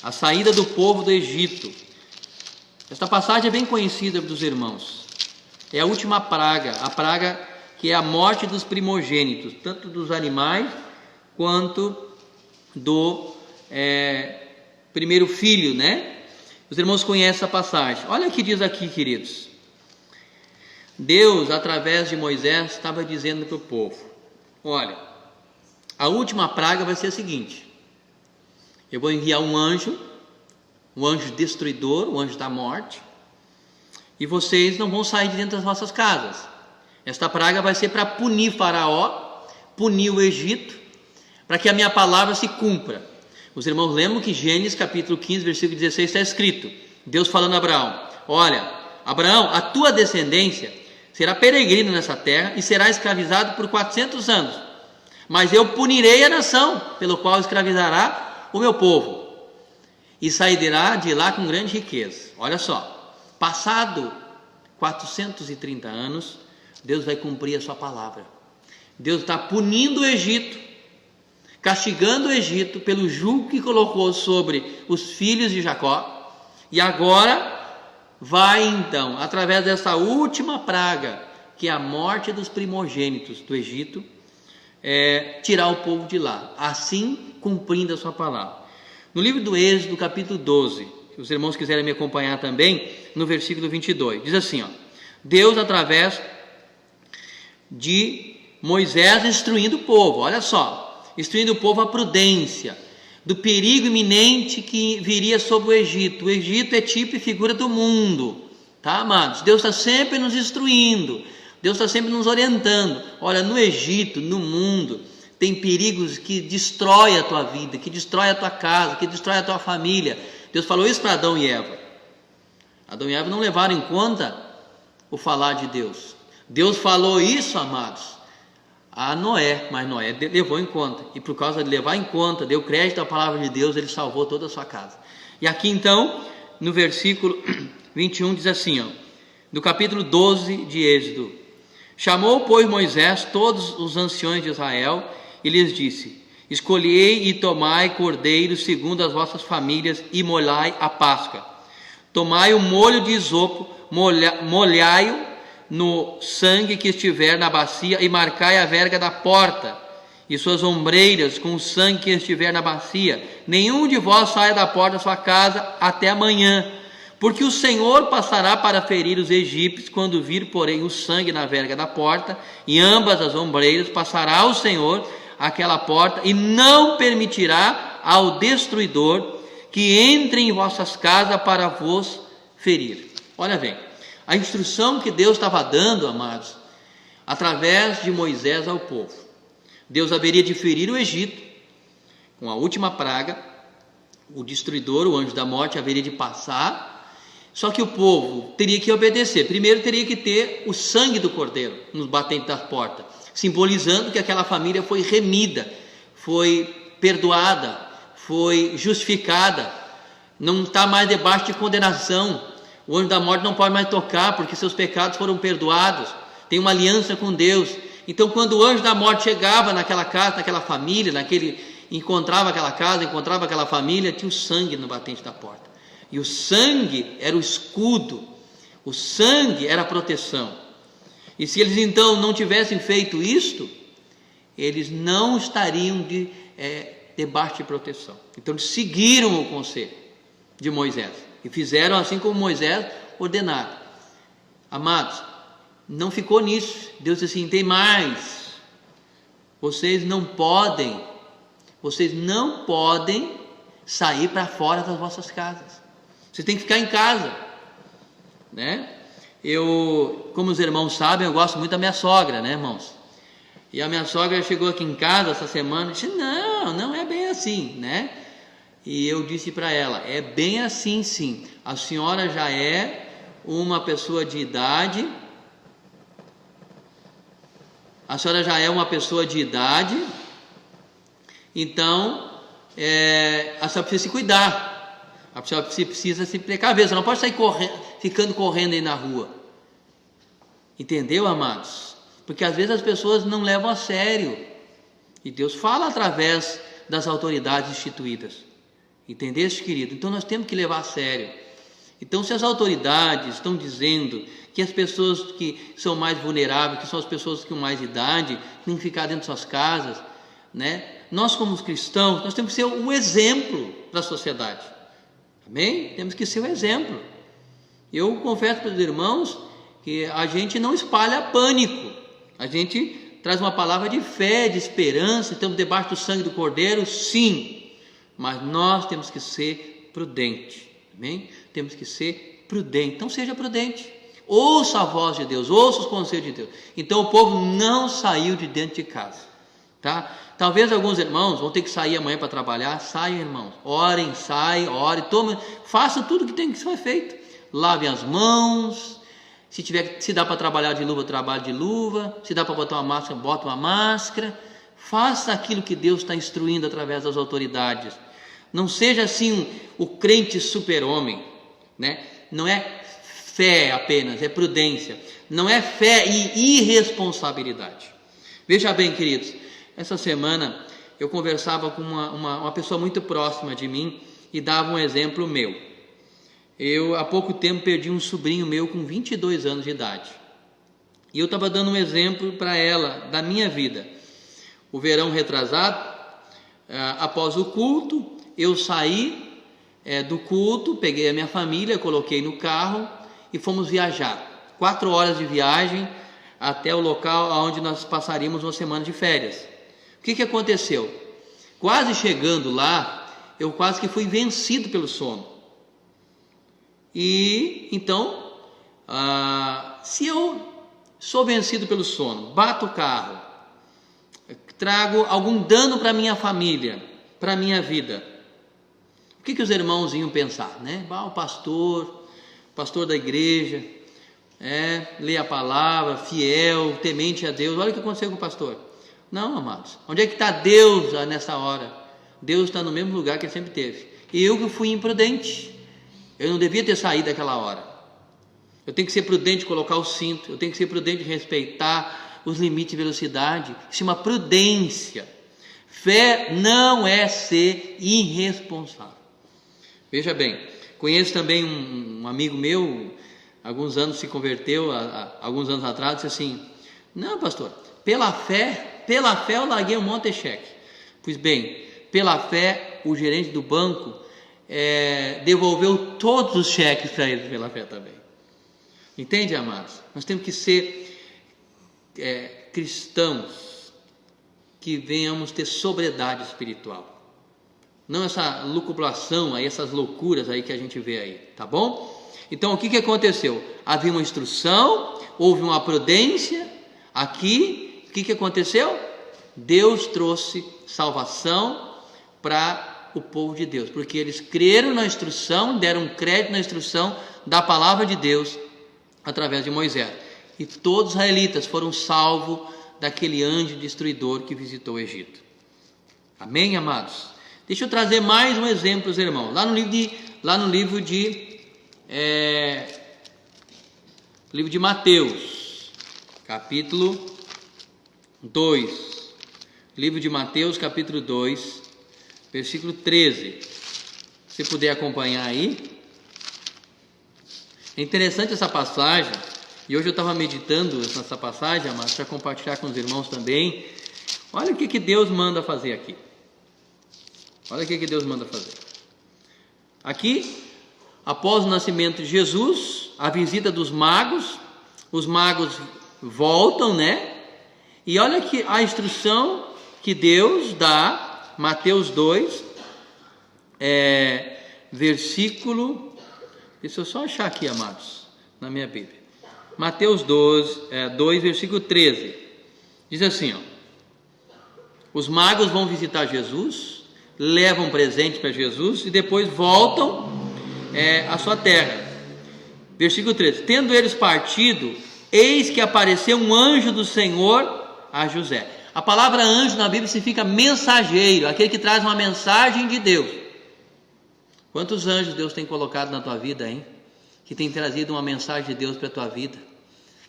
A saída do povo do Egito. Esta passagem é bem conhecida dos irmãos. É a última praga, a praga que é a morte dos primogênitos, tanto dos animais quanto do primeiro filho, né? Os irmãos conhecem essa passagem. Olha o que diz aqui, queridos. Deus, através de Moisés, estava dizendo para o povo: olha, a última praga vai ser a seguinte: eu vou enviar um anjo destruidor, o anjo da morte, e vocês não vão sair de dentro das vossas casas. Esta praga vai ser para punir Faraó, punir o Egito, para que a minha palavra se cumpra. Os irmãos lembram que Gênesis capítulo 15, versículo 16 está escrito, Deus falando a Abraão: olha, Abraão, a tua descendência será peregrina nessa terra e será escravizado por 400 anos, mas eu punirei a nação pelo qual escravizará o meu povo, e sairá de lá com grande riqueza. Olha só, passado 430 anos, Deus vai cumprir a sua palavra. Deus está punindo o Egito, castigando o Egito pelo jugo que colocou sobre os filhos de Jacó, e agora vai então, através dessa última praga, que é a morte dos primogênitos do Egito, tirar o povo de lá, assim cumprindo a sua palavra. No livro do Êxodo, capítulo 12, se os irmãos quiserem me acompanhar também, no versículo 22, diz assim, ó, Deus, através de Moisés, instruindo o povo, olha só, instruindo o povo a prudência, do perigo iminente que viria sobre o Egito. O Egito é tipo e figura do mundo, tá, amados? Deus está sempre nos instruindo, Deus está sempre nos orientando. Olha, no Egito, no mundo, tem perigos que destrói a tua vida, que destrói a tua casa, que destrói a tua família. Deus falou isso para Adão e Eva. Adão e Eva não levaram em conta o falar de Deus. Deus falou isso, amados, a Noé, mas Noé levou em conta, e por causa de levar em conta, deu crédito à palavra de Deus, ele salvou toda a sua casa. E aqui então, no versículo 21 diz assim, ó, do capítulo 12 de Êxodo: chamou, pois, Moisés todos os anciões de Israel e lhes disse: escolhei e tomai cordeiros segundo as vossas famílias e molhai a Páscoa. Tomai o molho de isopo, molhai-o no sangue que estiver na bacia e marcai a verga da porta e suas ombreiras com o sangue que estiver na bacia. Nenhum de vós saia da porta da sua casa até amanhã, porque o Senhor passará para ferir os egípcios. Quando vir, porém, o sangue na verga da porta e ambas as ombreiras, passará o Senhor aquela porta e não permitirá ao destruidor que entre em vossas casas para vos ferir. Olha bem, a instrução que Deus estava dando, amados, através de Moisés ao povo. Deus haveria de ferir o Egito com a última praga, o destruidor, o anjo da morte, haveria de passar. Só que o povo teria que obedecer. Primeiro teria que ter o sangue do cordeiro nos batentes das portas, simbolizando que aquela família foi remida, foi perdoada, foi justificada, não está mais debaixo de condenação. O anjo da morte não pode mais tocar, porque seus pecados foram perdoados, tem uma aliança com Deus. Então, quando o anjo da morte chegava naquela casa, naquela família, encontrava aquela casa, encontrava aquela família, tinha o sangue no batente da porta. E o sangue era o escudo, o sangue era a proteção. E se eles então não tivessem feito isto, eles não estariam debaixo de proteção. Então eles seguiram o conselho de Moisés e fizeram assim como Moisés ordenara. Amados, não ficou nisso. Deus disse assim: tem mais. Vocês não podem sair para fora das vossas casas. Você tem que ficar em casa, né? Como os irmãos sabem, eu gosto muito da minha sogra, né, irmãos? E a minha sogra chegou aqui em casa essa semana e disse: não é bem assim, né? E eu disse para ela: é bem assim, sim. A senhora já é uma pessoa de idade. Então a senhora precisa se cuidar. A senhora precisa se precaver. Você não pode sair ficando correndo aí na rua. Entendeu, amados? Porque às vezes as pessoas não levam a sério. E Deus fala através das autoridades instituídas. Entendeste, querido? Então nós temos que levar a sério. Então, se as autoridades estão dizendo que as pessoas que são mais vulneráveis, que são as pessoas com mais idade, têm que ficar dentro de suas casas, né? Nós, como cristãos, nós temos que ser o exemplo para a sociedade. Amém? Temos que ser o exemplo. Eu confesso para os irmãos que a gente não espalha pânico. A gente traz uma palavra de fé, de esperança. Estamos debaixo do sangue do Cordeiro, sim. Mas nós temos que ser prudentes. Amém? Temos que ser prudentes. Então seja prudente. Ouça a voz de Deus, ouça os conselhos de Deus. Então o povo não saiu de dentro de casa, tá? Talvez alguns irmãos vão ter que sair amanhã para trabalhar. Saiam, irmãos, orem, tomem, façam tudo que tem que ser feito. Lavem as mãos. Se dá para trabalhar de luva, trabalhe de luva. Se dá para botar uma máscara, bota uma máscara. Faça aquilo que Deus está instruindo através das autoridades. Não seja assim o crente super-homem, né? Não é fé apenas, é prudência. Não é fé e irresponsabilidade. Veja bem, queridos, essa semana eu conversava com uma pessoa muito próxima de mim e dava um exemplo meu. Eu há pouco tempo perdi um sobrinho meu com 22 anos de idade. E eu estava dando um exemplo para ela da minha vida. O verão retrasado, após o culto, eu saí do culto, peguei a minha família, coloquei no carro e fomos viajar. 4 horas de viagem até o local onde nós passaríamos uma semana de férias. O que aconteceu? Quase chegando lá, eu quase que fui vencido pelo sono. E então, se eu sou vencido pelo sono, bato o carro, trago algum dano para minha família, para minha vida, o que os irmãos iam pensar, né? O pastor da igreja, lê a palavra, fiel, temente a Deus. Olha o que aconteceu com o pastor. Não, amados, onde é que está Deus nessa hora? Deus está no mesmo lugar que ele sempre teve. E eu que fui imprudente, eu não devia ter saído daquela hora. Eu tenho que ser prudente, colocar o cinto, eu tenho que ser prudente, respeitar os limites de velocidade. Isso é uma prudência. Fé não é ser irresponsável. Veja bem, conheço também um amigo meu, alguns anos se converteu, alguns anos atrás, disse assim: não, pastor, pela fé eu larguei um monte de cheque. Pois bem, pela fé, o gerente do banco devolveu todos os cheques para ele pela fé também. Entende, amados? Nós temos que ser cristãos que venhamos ter sobriedade espiritual. não essa lucubração aí, essas loucuras aí que a gente vê aí, tá bom? Então o que aconteceu? Havia uma instrução, houve uma prudência. Aqui, o que aconteceu? Deus trouxe salvação para o povo de Deus, porque eles creram na instrução, deram crédito na instrução da palavra de Deus através de Moisés. E todos os israelitas foram salvos daquele anjo destruidor que visitou o Egito. Amém, amados? Deixa eu trazer mais um exemplo, irmãos. Lá no livro de Mateus, capítulo 2. Livro de Mateus, capítulo 2, versículo 13. Se puder acompanhar aí. É interessante essa passagem. E hoje eu estava meditando nessa passagem, mas para compartilhar com os irmãos também. Olha o que Deus manda fazer aqui. Olha o que Deus manda fazer. Aqui, após o nascimento de Jesus, a visita dos magos, os magos voltam, né? E olha que a instrução que Deus dá, Mateus 2, versículo, deixa eu só achar aqui, amados, na minha Bíblia. Mateus 2, versículo 13, diz assim, ó: os magos vão visitar Jesus, levam presente para Jesus e depois voltam à sua terra. Versículo 13: tendo eles partido, eis que apareceu um anjo do Senhor a José. A palavra anjo na Bíblia significa mensageiro, aquele que traz uma mensagem de Deus. Quantos anjos Deus tem colocado na tua vida, hein? Que tem trazido uma mensagem de Deus para a tua vida,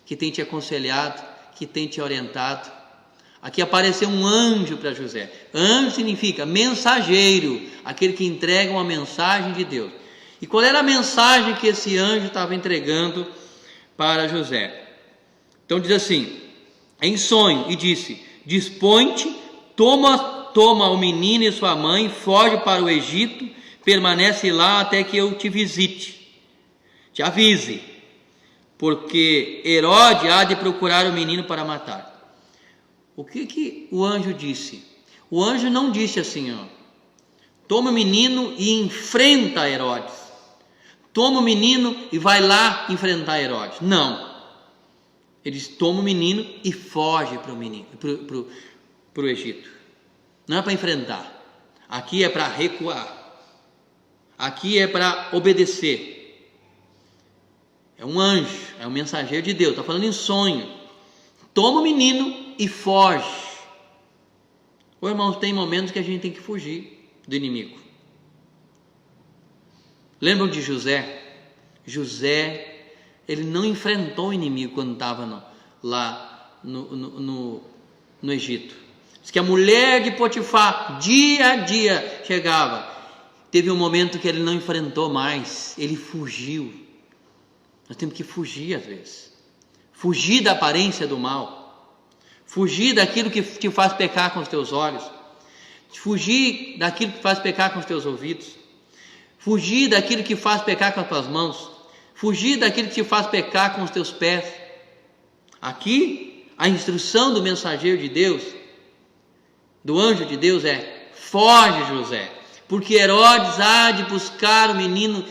que tem te aconselhado, que tem te orientado. Aqui apareceu um anjo para José. Anjo significa mensageiro, aquele que entrega uma mensagem de Deus. E qual era a mensagem que esse anjo estava entregando para José? Então diz assim, em sonho, e disse: dispõe-te, toma o menino e sua mãe, foge para o Egito, permanece lá até que eu te visite, te avise, porque Herodes há de procurar o menino para matar. O que o anjo disse? O anjo não disse assim, ó, toma o menino e enfrenta Herodes, toma o menino e vai lá enfrentar Herodes. Não, ele diz, toma o menino e foge para o Egito. Não é para enfrentar, aqui é para recuar, aqui é para obedecer. É um anjo, é um mensageiro de Deus, está falando em sonho. Toma o menino e foge. Ô irmãos, tem momentos que a gente tem que fugir do inimigo. Lembram de José? José, ele não enfrentou o inimigo quando estava lá no Egito. Diz que a mulher de Potifar, dia a dia, chegava. Teve um momento que ele não enfrentou mais, ele fugiu. Nós temos que fugir às vezes. Fugir da aparência do mal. Fugir daquilo que te faz pecar com os teus olhos. Fugir daquilo que faz pecar com os teus ouvidos. Fugir daquilo que faz pecar com as tuas mãos. Fugir daquilo que te faz pecar com os teus pés. Aqui, a instrução do mensageiro de Deus, do anjo de Deus é: foge, José, porque Herodes há de buscar o menino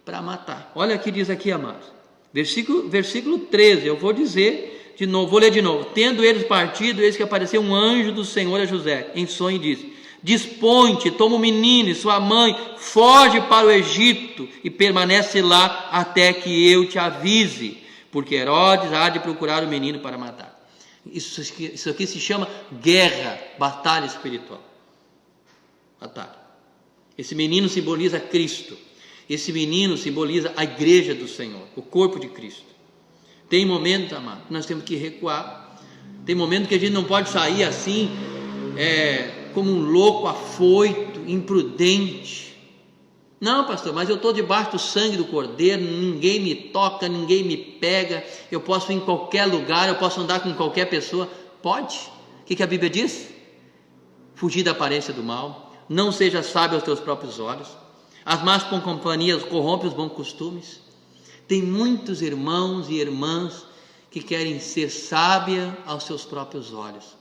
para matar. Olha o que diz aqui, amados. Versículo 13, eu vou dizer de novo, vou ler de novo. Tendo eles partido, eis que apareceu um anjo do Senhor a José, em sonho, e disse: dispõe-te, toma o menino e sua mãe, foge para o Egito e permanece lá até que eu te avise, porque Herodes há de procurar o menino para matar. Isso aqui se chama guerra, batalha espiritual. Batalha. Esse menino simboliza Cristo. Esse menino simboliza a igreja do Senhor, o corpo de Cristo. Tem momentos, amado, que nós temos que recuar. Tem momentos que a gente não pode sair assim, como um louco, afoito, imprudente. Não, pastor, mas eu estou debaixo do sangue do Cordeiro, ninguém me toca, ninguém me pega, eu posso ir em qualquer lugar, eu posso andar com qualquer pessoa. Pode. O que a Bíblia diz? Fugir da aparência do mal. Não seja sábio aos teus próprios olhos. As más companhias corrompem os bons costumes. Tem muitos irmãos e irmãs que querem ser sábia aos seus próprios olhos,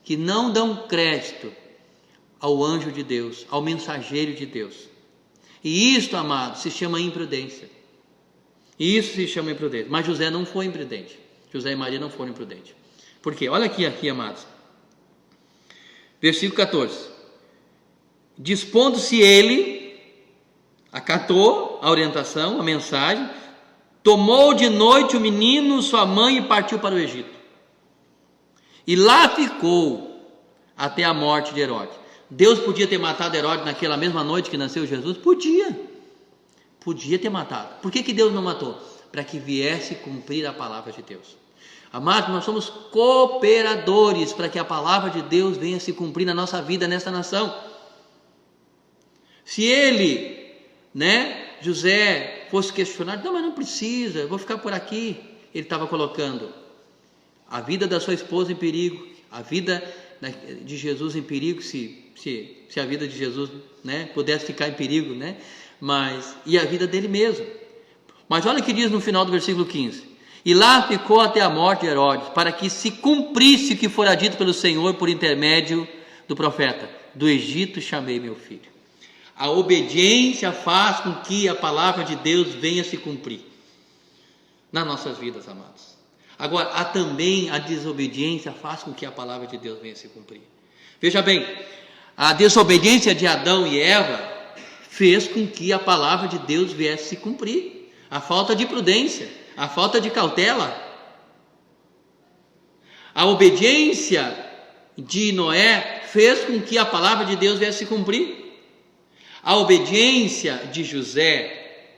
que não dão crédito ao anjo de Deus, ao mensageiro de Deus. E isto, amados, se chama imprudência. Isso se chama imprudência. Mas José não foi imprudente. José e Maria não foram imprudentes. Por quê? Olha aqui, amados. Versículo 14. Dispondo-se ele, acatou a orientação, a mensagem, tomou de noite o menino, sua mãe, e partiu para o Egito. E lá ficou até a morte de Herodes. Deus podia ter matado Herodes naquela mesma noite que nasceu Jesus? Podia ter matado. Por que Deus não matou? Para que viesse cumprir a palavra de Deus. Amados, nós somos cooperadores para que a palavra de Deus venha se cumprir na nossa vida, nesta nação. Se ele, José, fosse questionado, não, mas não precisa, eu vou ficar por aqui. Ele estava colocando a vida da sua esposa em perigo, a vida de Jesus em perigo, se a vida de Jesus, pudesse ficar em perigo, e a vida dele mesmo. Mas olha o que diz no final do versículo 15: e lá ficou até a morte de Herodes, para que se cumprisse o que fora dito pelo Senhor por intermédio do profeta: do Egito chamei meu filho. A obediência faz com que a palavra de Deus venha se cumprir nas nossas vidas, amados. Agora, há também a desobediência faz com que a palavra de Deus venha se cumprir. Veja bem, a desobediência de Adão e Eva fez com que a palavra de Deus viesse se cumprir. A falta de prudência, a falta de cautela. A obediência de Noé fez com que a palavra de Deus viesse se cumprir. A obediência de José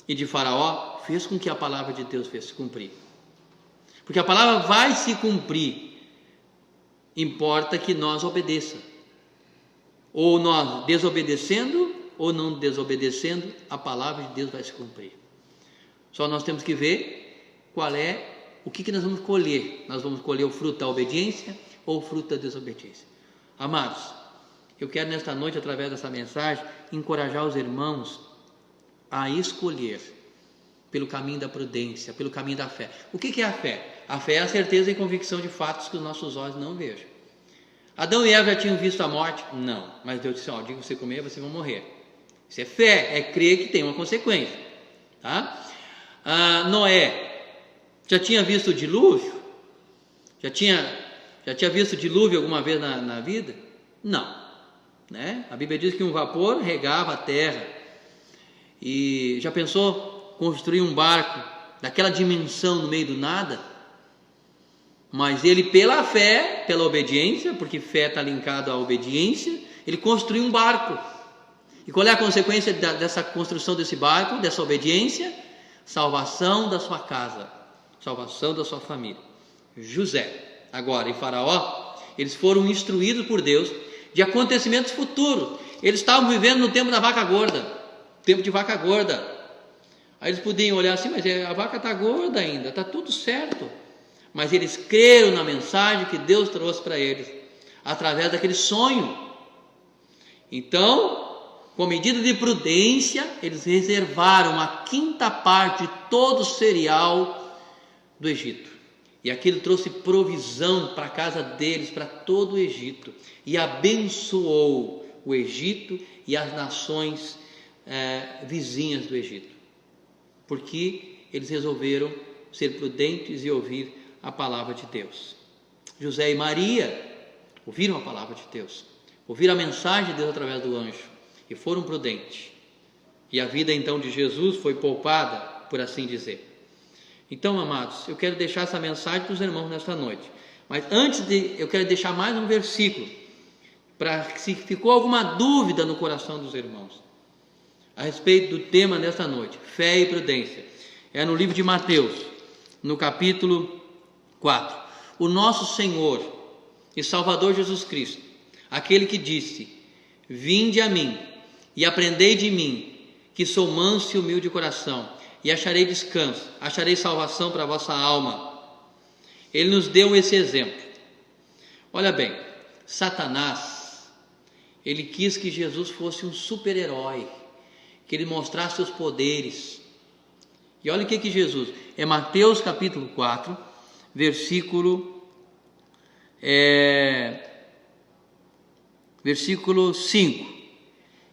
e de Faraó fez com que a palavra de Deus viesse se cumprir. Porque a palavra vai se cumprir, importa que nós obedeça. Ou nós desobedecendo, ou não desobedecendo, a palavra de Deus vai se cumprir. Só nós temos que ver o que nós vamos colher. Nós vamos colher o fruto da obediência ou o fruto da desobediência. Amados, eu quero nesta noite, através dessa mensagem, encorajar os irmãos a escolher pelo caminho da prudência, pelo caminho da fé. O que é a fé? A fé é a certeza e convicção de fatos que os nossos olhos não vejam. Adão e Eva já tinham visto a morte? Não. Mas Deus disse: o dia que você comer, vocês vão morrer. Isso é fé, é crer que tem uma consequência. Tá? Noé já tinha visto o dilúvio? Já tinha visto o dilúvio alguma vez na vida? Não. A Bíblia diz que um vapor regava a terra. E já pensou construir um barco daquela dimensão no meio do nada? Mas ele, pela fé, pela obediência, porque fé está linkado à obediência, ele construiu um barco. E qual é a consequência dessa construção desse barco, dessa obediência? Salvação da sua casa, salvação da sua família. José, agora, e Faraó, eles foram instruídos por Deus de acontecimentos futuros. Eles estavam vivendo no tempo da vaca gorda, tempo de vaca gorda. Aí eles podiam olhar assim: mas a vaca está gorda ainda, está tudo certo. Mas eles creram na mensagem que Deus trouxe para eles, através daquele sonho. Então, com medida de prudência, eles reservaram a 5ª parte de todo o cereal do Egito. E aquilo trouxe provisão para a casa deles, para todo o Egito. E abençoou o Egito e as nações vizinhas do Egito. Porque eles resolveram ser prudentes e ouvir a palavra de Deus. José e Maria ouviram a palavra de Deus, ouviram a mensagem de Deus através do anjo e foram prudentes. E a vida então de Jesus foi poupada, por assim dizer. Então, amados, eu quero deixar essa mensagem para os irmãos nesta noite. Mas eu quero deixar mais um versículo, para que se ficou alguma dúvida no coração dos irmãos, a respeito do tema desta noite, fé e prudência. É no livro de Mateus, no capítulo 4. O nosso Senhor e Salvador Jesus Cristo, aquele que disse: vinde a mim e aprendei de mim, que sou manso e humilde de coração, e acharei descanso, acharei salvação para a vossa alma. Ele nos deu esse exemplo. Olha bem, Satanás, ele quis que Jesus fosse um super-herói, que ele mostrasse seus poderes. E olha o que Jesus, é Mateus capítulo 4, versículo Versículo 5.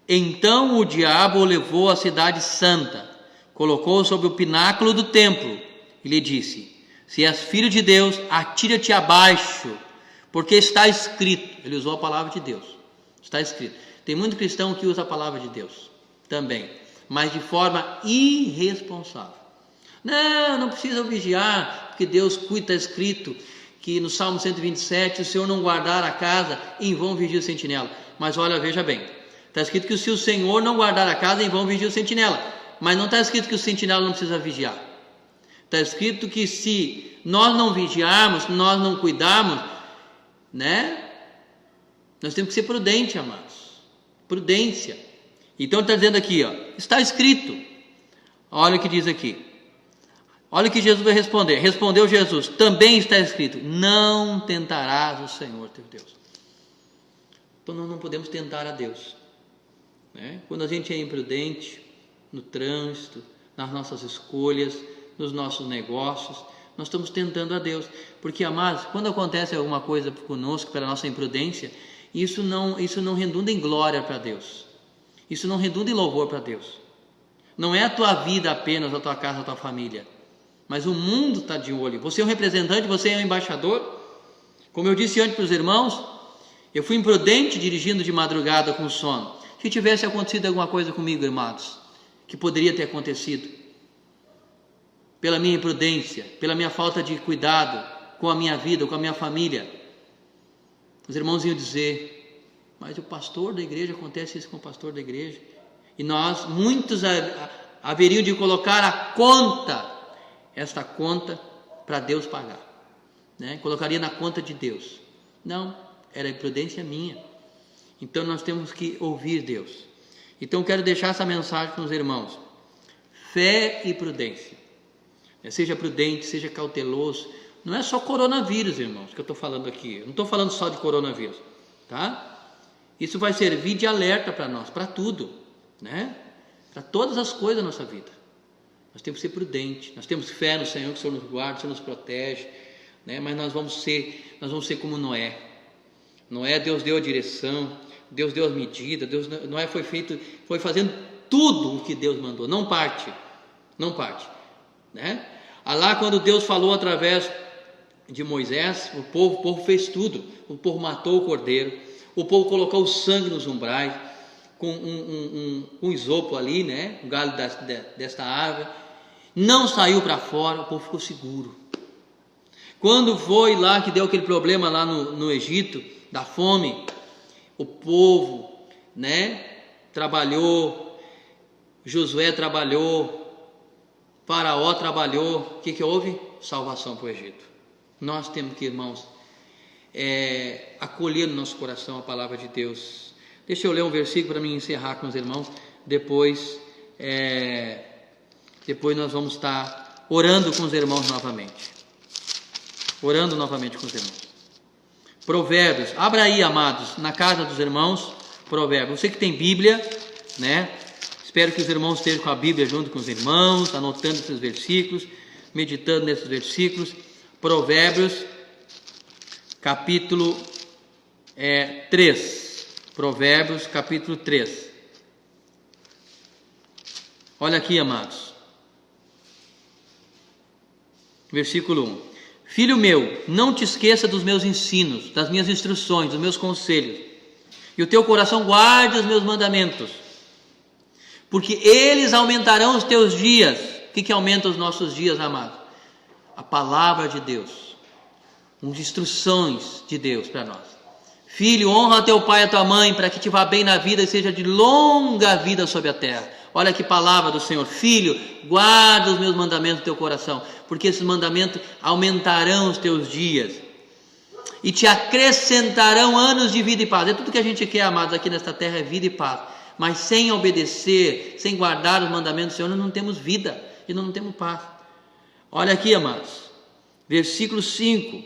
Então o diabo o levou à cidade santa, colocou-o sobre o pináculo do templo e lhe disse: se és filho de Deus, atira-te abaixo, porque está escrito. Ele usou a palavra de Deus. Está escrito. Tem muito cristão que usa a palavra de Deus também, mas de forma irresponsável. Não precisa vigiar, porque Deus cuida, está escrito que no Salmo 127, se o Senhor não guardar a casa, em vão vigia o sentinela. Mas olha, veja bem, está escrito que se o Senhor não guardar a casa, em vão vigia o sentinela. Mas não está escrito que o sentinela não precisa vigiar. Está escrito que se nós não vigiarmos, nós não cuidarmos, né? Nós temos que ser prudentes, amados. Prudência. Então está dizendo aqui, ó, está escrito. Olha o que diz aqui. Olha o que Jesus vai responder. Respondeu Jesus: também está escrito: não tentarás o Senhor teu Deus. Então nós não podemos tentar a Deus, né? Quando a gente é imprudente no trânsito, nas nossas escolhas, nos nossos negócios, nós estamos tentando a Deus. Porque, amados, quando acontece alguma coisa conosco pela nossa imprudência, isso não redunda em glória para Deus. Isso não redunda em louvor para Deus. Não é a tua vida apenas, a tua casa, a tua família, mas o mundo está de olho. Você é um representante, você é um embaixador. Como eu disse antes para os irmãos, eu fui imprudente dirigindo de madrugada com sono. Se tivesse acontecido alguma coisa comigo, irmãos, que poderia ter acontecido, pela minha imprudência, pela minha falta de cuidado com a minha vida, com a minha família, os irmãos iam dizer: mas o pastor da igreja, acontece isso com o pastor da igreja. E muitos haveriam de colocar esta conta para Deus pagar, né? Colocaria na conta de Deus. Não, era imprudência minha. Então nós temos que ouvir Deus. Então quero deixar essa mensagem para os irmãos: fé e prudência. Seja prudente, seja cauteloso. Não é só coronavírus, irmãos, que eu estou falando aqui. Eu não estou falando só de coronavírus, tá? Isso vai servir de alerta para nós, para tudo, né? Para todas as coisas da nossa vida. Nós temos que ser prudentes. Nós temos fé no Senhor, que o Senhor nos guarda, o Senhor nos protege, né? Mas nós vamos ser como Noé. Noé, Deus deu a direção, Deus deu as medidas, Noé foi fazendo tudo o que Deus mandou. Não parte, né? Lá quando Deus falou através de Moisés, o povo fez tudo. O povo matou o cordeiro, o povo colocou o sangue nos umbrais, com um isopo ali, né? Um galho desta árvore, não saiu para fora, o povo ficou seguro. Quando foi lá que deu aquele problema lá no Egito, da fome, o povo, né? Trabalhou, Josué trabalhou, Faraó trabalhou. O que houve? Salvação para o Egito. Nós temos que, irmãos, acolher no nosso coração a palavra de Deus. Deixa eu ler um versículo para mim encerrar com os irmãos. Depois nós vamos estar orando com os irmãos novamente. Orando novamente com os irmãos. Provérbios. Abra aí, amados, na casa dos irmãos, Provérbios. Você que tem Bíblia, né? Espero que os irmãos estejam com a Bíblia junto com os irmãos, anotando esses versículos, meditando nesses versículos. Provérbios, capítulo 3. Provérbios, capítulo 3. Olha aqui, amados. Versículo 1. Filho meu, não te esqueça dos meus ensinos, das minhas instruções, dos meus conselhos, e o teu coração guarde os meus mandamentos, porque eles aumentarão os teus dias. O que aumenta os nossos dias, amados? A palavra de Deus, as instruções de Deus para nós. Filho, honra teu pai e a tua mãe, para que te vá bem na vida e seja de longa vida sobre a terra. Olha que palavra do Senhor. Filho, guarda os meus mandamentos no teu coração, porque esses mandamentos aumentarão os teus dias e te acrescentarão anos de vida e paz. É tudo que a gente quer, amados, aqui nesta terra, é vida e paz. Mas sem obedecer, sem guardar os mandamentos do Senhor, nós não temos vida e nós não temos paz. Olha aqui, amados, versículo 5.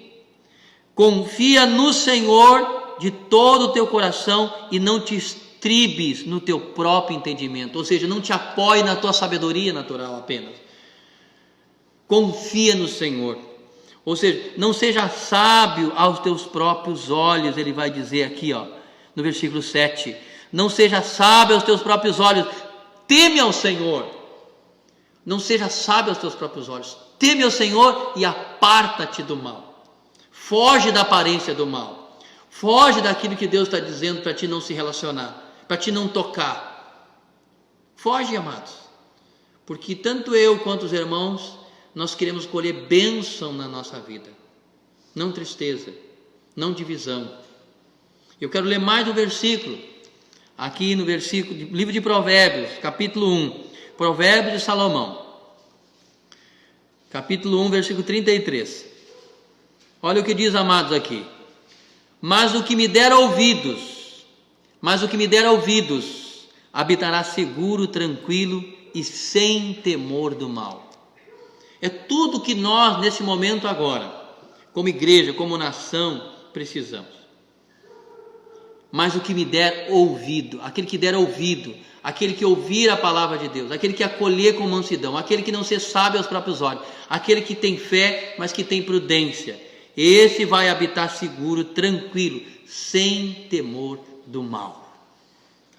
Confia no Senhor de todo o teu coração e não te estribes no teu próprio entendimento. Ou seja, não te apoie na tua sabedoria natural apenas. Confia no Senhor. Ou seja, não seja sábio aos teus próprios olhos, ele vai dizer aqui, ó. no versículo 7. Não seja sábio aos teus próprios olhos, teme ao Senhor. Não seja sábio aos teus próprios olhos, teme ao Senhor e aparta-te do mal. Foge da aparência do mal. Foge daquilo que Deus está dizendo para ti não se relacionar, para ti não tocar. Foge, amados. Porque tanto eu quanto os irmãos, nós queremos colher bênção na nossa vida. Não tristeza, não divisão. Eu quero ler mais um versículo. Aqui no versículo, livro de Provérbios, capítulo 1. Provérbios de Salomão. Capítulo 1, versículo 33. Olha o que diz, amados, aqui. Mas o que me der ouvidos, habitará seguro, tranquilo e sem temor do mal. É tudo que nós, nesse momento agora, como igreja, como nação, precisamos. Mas o que me der ouvido, aquele que der ouvido, aquele que ouvir a palavra de Deus, aquele que acolher com mansidão, aquele que não ser sábio aos próprios olhos, aquele que tem fé, mas que tem prudência, esse vai habitar seguro, tranquilo, sem temor do mal.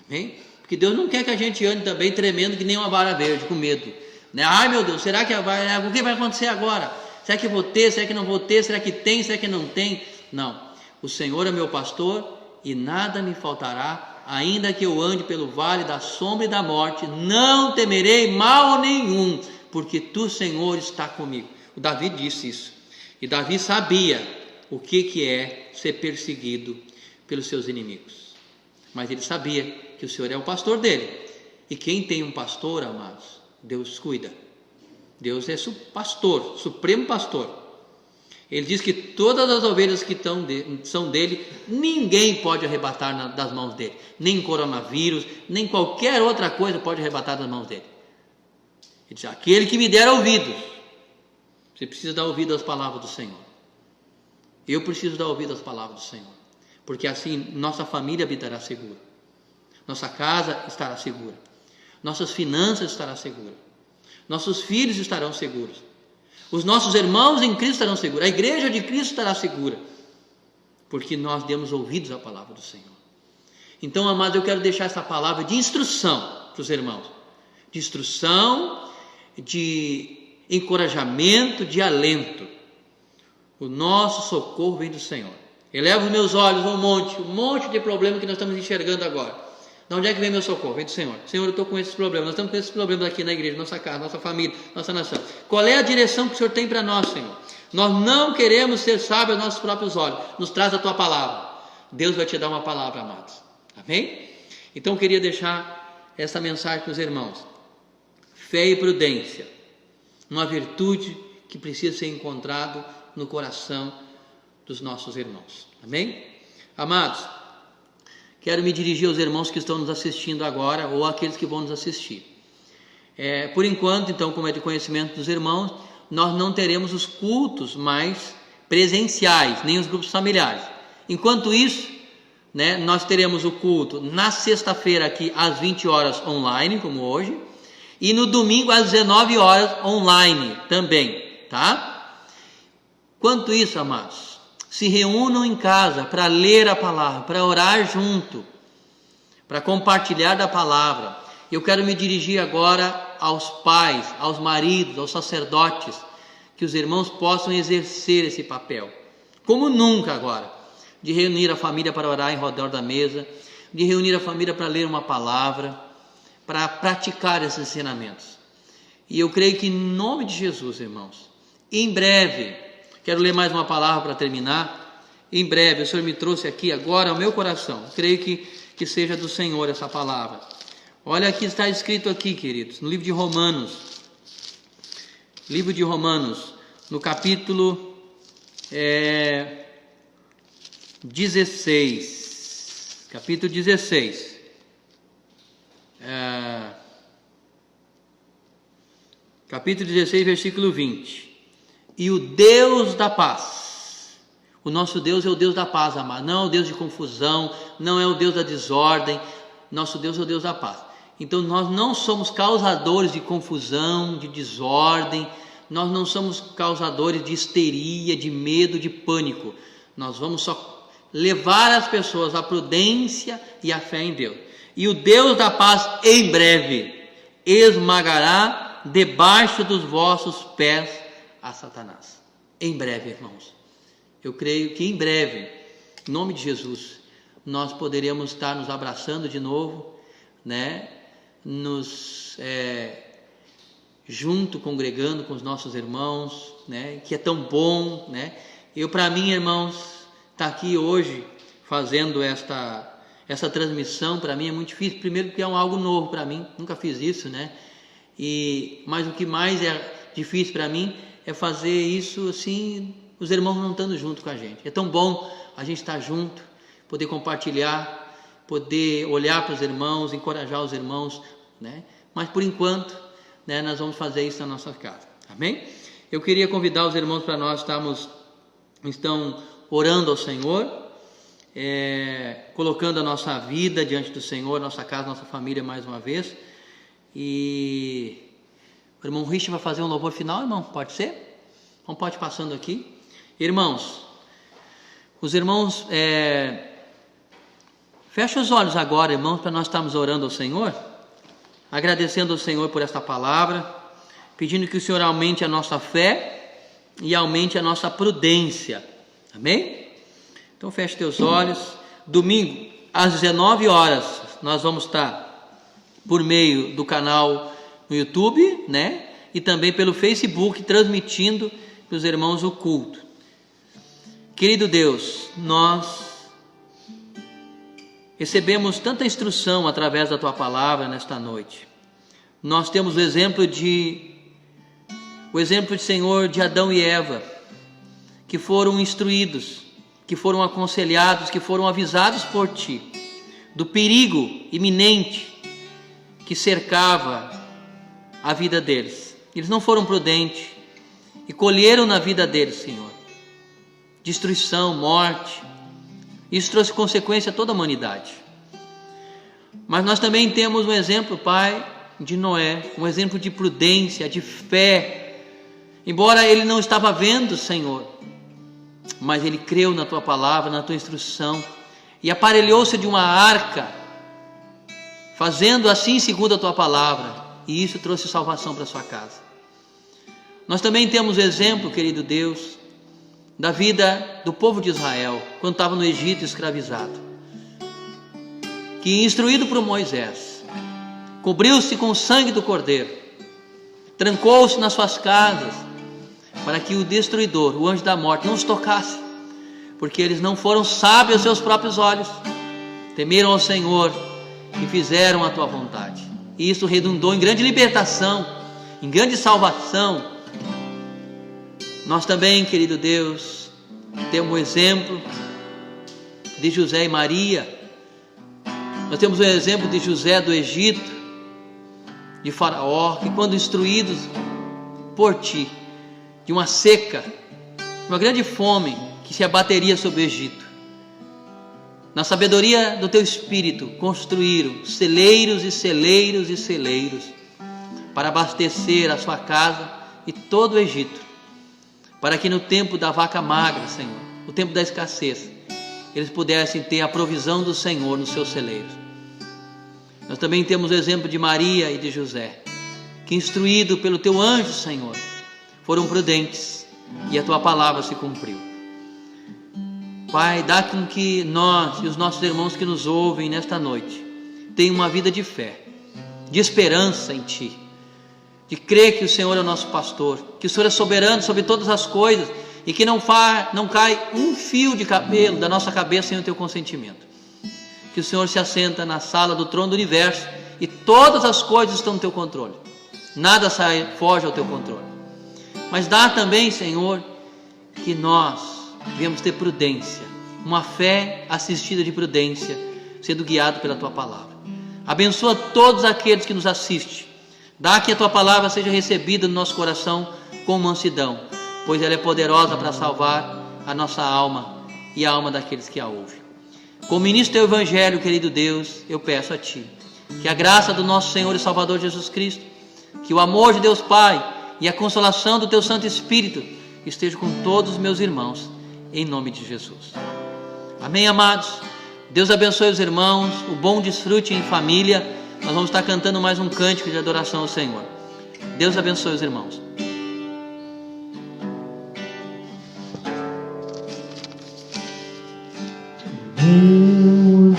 Amém? Porque Deus não quer que a gente ande também tremendo que nem uma vara verde, com medo. Né? Ai meu Deus, será que o que vai acontecer agora? Será que vou ter? Será que não vou ter? Será que tem? Será que não tem? Não. O Senhor é meu pastor e nada me faltará, ainda que eu ande pelo vale da sombra e da morte, não temerei mal nenhum, porque tu, Senhor, está comigo. O Davi disse isso. E Davi sabia o que é ser perseguido pelos seus inimigos. Mas ele sabia que o Senhor é o pastor dele. E quem tem um pastor, amados, Deus cuida. Deus é pastor, supremo pastor. Ele diz que todas as ovelhas que são dele, ninguém pode arrebatar das mãos dele. Nem coronavírus, nem qualquer outra coisa pode arrebatar das mãos dele. Ele diz, aquele que me der ouvidos. Você precisa dar ouvido às palavras do Senhor. Eu preciso dar ouvido às palavras do Senhor. Porque assim nossa família habitará segura. Nossa casa estará segura. Nossas finanças estarão seguras. Nossos filhos estarão seguros. Os nossos irmãos em Cristo estarão seguros. A igreja de Cristo estará segura. Porque nós demos ouvidos à palavra do Senhor. Então, amados, eu quero deixar essa palavra de instrução para os irmãos. De instrução, de encorajamento, de alento. O nosso socorro vem do Senhor. Eleva os meus olhos ao um monte de problema que nós estamos enxergando agora. De onde é que vem meu socorro? Vem do Senhor. Senhor, eu estou com esses problemas. Nós estamos com esses problemas aqui na igreja, nossa casa, nossa família, nossa nação. Qual é a direção que o Senhor tem para nós, Senhor? Nós não queremos ser sábios aos nossos próprios olhos. Nos traz a tua palavra. Deus vai te dar uma palavra, amados. Amém? Então eu queria deixar essa mensagem para os irmãos. Fé e prudência. Uma virtude que precisa ser encontrado no coração dos nossos irmãos. Amém? Amados, quero me dirigir aos irmãos que estão nos assistindo agora ou àqueles que vão nos assistir. Por enquanto, então, como é de conhecimento dos irmãos, nós não teremos os cultos mais presenciais, nem os grupos familiares. Enquanto isso, né, nós teremos o culto na sexta-feira aqui às 20 horas online, como hoje, e no domingo às 19 horas online também, tá? Quanto isso, amados, se reúnam em casa para ler a palavra, para orar junto, para compartilhar da palavra. Eu quero me dirigir agora aos pais, aos maridos, aos sacerdotes, que os irmãos possam exercer esse papel, como nunca agora, de reunir a família para orar em redor da mesa, de reunir a família para ler uma palavra, para praticar esses ensinamentos. E eu creio que em nome de Jesus, irmãos, em breve, quero ler mais uma palavra para terminar. Em breve, o Senhor me trouxe aqui agora ao meu coração. Creio que seja do Senhor essa palavra. Olha aqui, está escrito aqui, queridos, no livro de Romanos. Livro de Romanos, no capítulo 16. Capítulo 16. Capítulo 16, versículo 20. E o Deus da paz, o nosso Deus é o Deus da paz, amado, não é o Deus de confusão, não é o Deus da desordem, nosso Deus é o Deus da paz. Então nós não somos causadores de confusão, de desordem, nós não somos causadores de histeria, de medo, de pânico. Nós levar as pessoas à prudência e à fé em Deus. E o Deus da paz em breve esmagará debaixo dos vossos pés a Satanás. Em breve, irmãos. Eu creio que em breve, em nome de Jesus, nós poderemos estar nos abraçando de novo, né? Junto, congregando com os nossos irmãos, né? Que é tão bom, né? Para mim, irmãos, estar aqui hoje fazendo essa transmissão, para mim é muito difícil. Primeiro porque é algo novo para mim, nunca fiz isso, né? Mas o que mais é difícil para mim é fazer isso assim, os irmãos não estando junto com a gente. É tão bom a gente estar junto, poder compartilhar, poder olhar para os irmãos, encorajar os irmãos, né? Mas por enquanto, né, nós vamos fazer isso na nossa casa, amém? Eu queria convidar os irmãos para nós estão orando ao Senhor, colocando a nossa vida diante do Senhor, nossa casa, nossa família mais uma vez. E o irmão Rich vai fazer um louvor final, irmão, pode ser? Então pode ir passando aqui. Irmãos, os irmãos, fecha os olhos agora, irmãos, para nós estarmos orando ao Senhor, agradecendo ao Senhor por esta palavra, pedindo que o Senhor aumente a nossa fé e aumente a nossa prudência, amém? Então feche teus olhos. Domingo às 19 horas nós vamos estar por meio do canal no YouTube, né? E também pelo Facebook, transmitindo para os irmãos o culto. Querido Deus, nós recebemos tanta instrução através da Tua palavra nesta noite. Nós temos o exemplo de Senhor de Adão e Eva, que foram instruídos, que foram aconselhados, que foram avisados por Ti do perigo iminente que cercava a vida deles. Eles não foram prudentes e colheram na vida deles, Senhor, destruição, morte. Isso trouxe consequência a toda a humanidade. Mas nós também temos um exemplo, Pai, de Noé, um exemplo de prudência, de fé. Embora ele não estava vendo, Senhor, mas ele creu na Tua palavra, na Tua instrução, e aparelhou-se de uma arca, fazendo assim segundo a Tua palavra, e isso trouxe salvação para a sua casa. Nós também temos exemplo, querido Deus, da vida do povo de Israel, quando estava no Egito escravizado, que instruído por Moisés, cobriu-se com o sangue do Cordeiro, trancou-se nas suas casas, para que o destruidor, o anjo da morte, não os tocasse, porque eles não foram sábios aos seus próprios olhos, temeram ao Senhor e fizeram a Tua vontade, e isso redundou em grande libertação, em grande salvação. Nós também, querido Deus, temos o exemplo de José e Maria. Nós temos o exemplo de José do Egito, de Faraó, que quando instruídos por Ti, de uma seca, uma grande fome que se abateria sobre o Egito, na sabedoria do Teu Espírito, construíram celeiros e celeiros e celeiros para abastecer a sua casa e todo o Egito, para que no tempo da vaca magra, Senhor, no tempo da escassez, eles pudessem ter a provisão do Senhor nos seus celeiros. Nós também temos o exemplo de Maria e de José, que instruído pelo Teu anjo, Senhor, foram prudentes e a Tua palavra se cumpriu. Pai, dá com que nós e os nossos irmãos que nos ouvem nesta noite tenham uma vida de fé, de esperança em Ti, de crer que o Senhor é o nosso pastor, que o Senhor é soberano sobre todas as coisas e que não cai um fio de cabelo da nossa cabeça sem o Teu consentimento. Que o Senhor se assenta na sala do trono do universo e todas as coisas estão no Teu controle, nada foge ao Teu controle. Mas dá também, Senhor, que nós devemos ter prudência, uma fé assistida de prudência, sendo guiado pela Tua palavra. Abençoa todos aqueles que nos assistem. Dá que a Tua palavra seja recebida no nosso coração com mansidão, pois ela é poderosa para salvar a nossa alma e a alma daqueles que a ouvem. Como ministro do Teu Evangelho, querido Deus, eu peço a Ti que a graça do nosso Senhor e Salvador Jesus Cristo, que o amor de Deus Pai e a consolação do Teu Santo Espírito esteja com todos os meus irmãos, em nome de Jesus. Amém, amados? Deus abençoe os irmãos, o bom desfrute em família. Nós vamos estar cantando mais um cântico de adoração ao Senhor. Deus abençoe os irmãos. Deus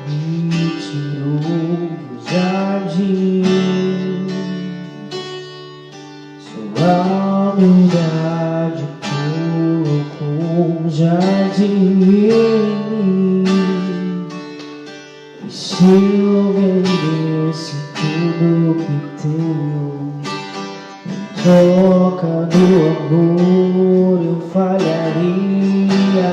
me tirou do jardim, sua humildade colocou um jardim em mim. E se eu vendesse tudo que tenho em troca do amor, eu falharia.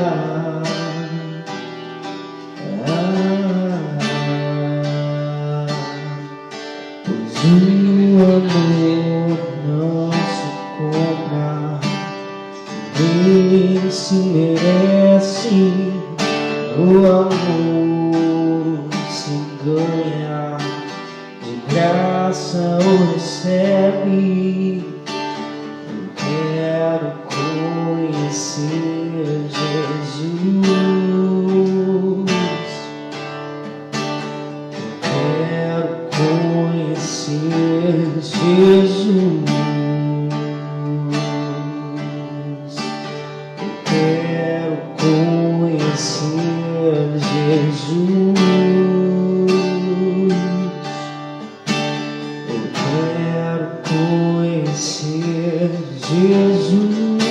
O amor não se compra, nem se merece. O amor se ganha, de graça ou recebe. Eu quero conhecer Jesus. Jesus, eu quero conhecer Jesus, eu quero conhecer Jesus,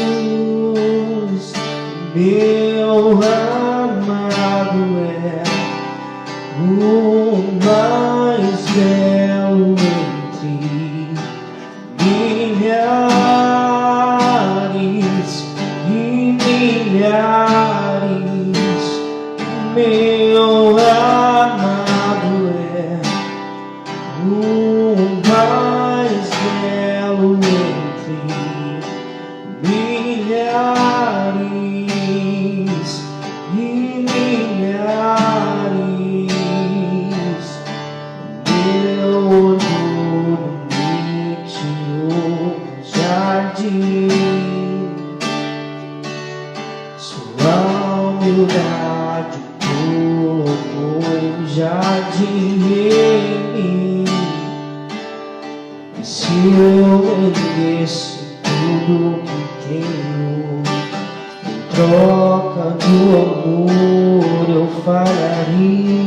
meu amado é o mais belo milhares e milhares. Meu amado é o mais belo entre milhares e milhares. Meu olho jardim, sua humildade colocou um jardim em mim. E se eu vendesse tudo que tenho em troca do amor, eu falharia.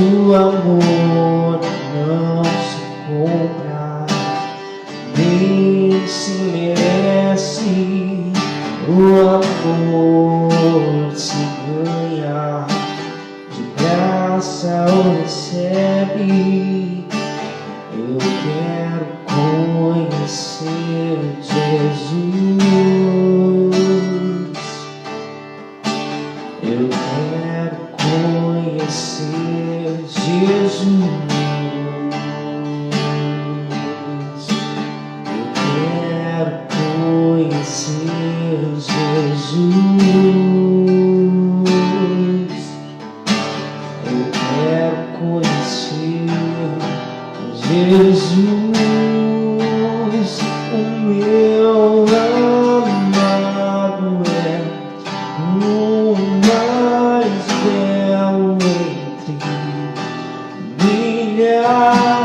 O amor não se compra, nem se merece. O amor se ganha, de graça ou recebe. Eu quero conhecer Jesus. Eu quero conhecer Jesus, eu quero conhecer Jesus, eu quero conhecer Jesus, o meu amado é o mais belo entre milhares.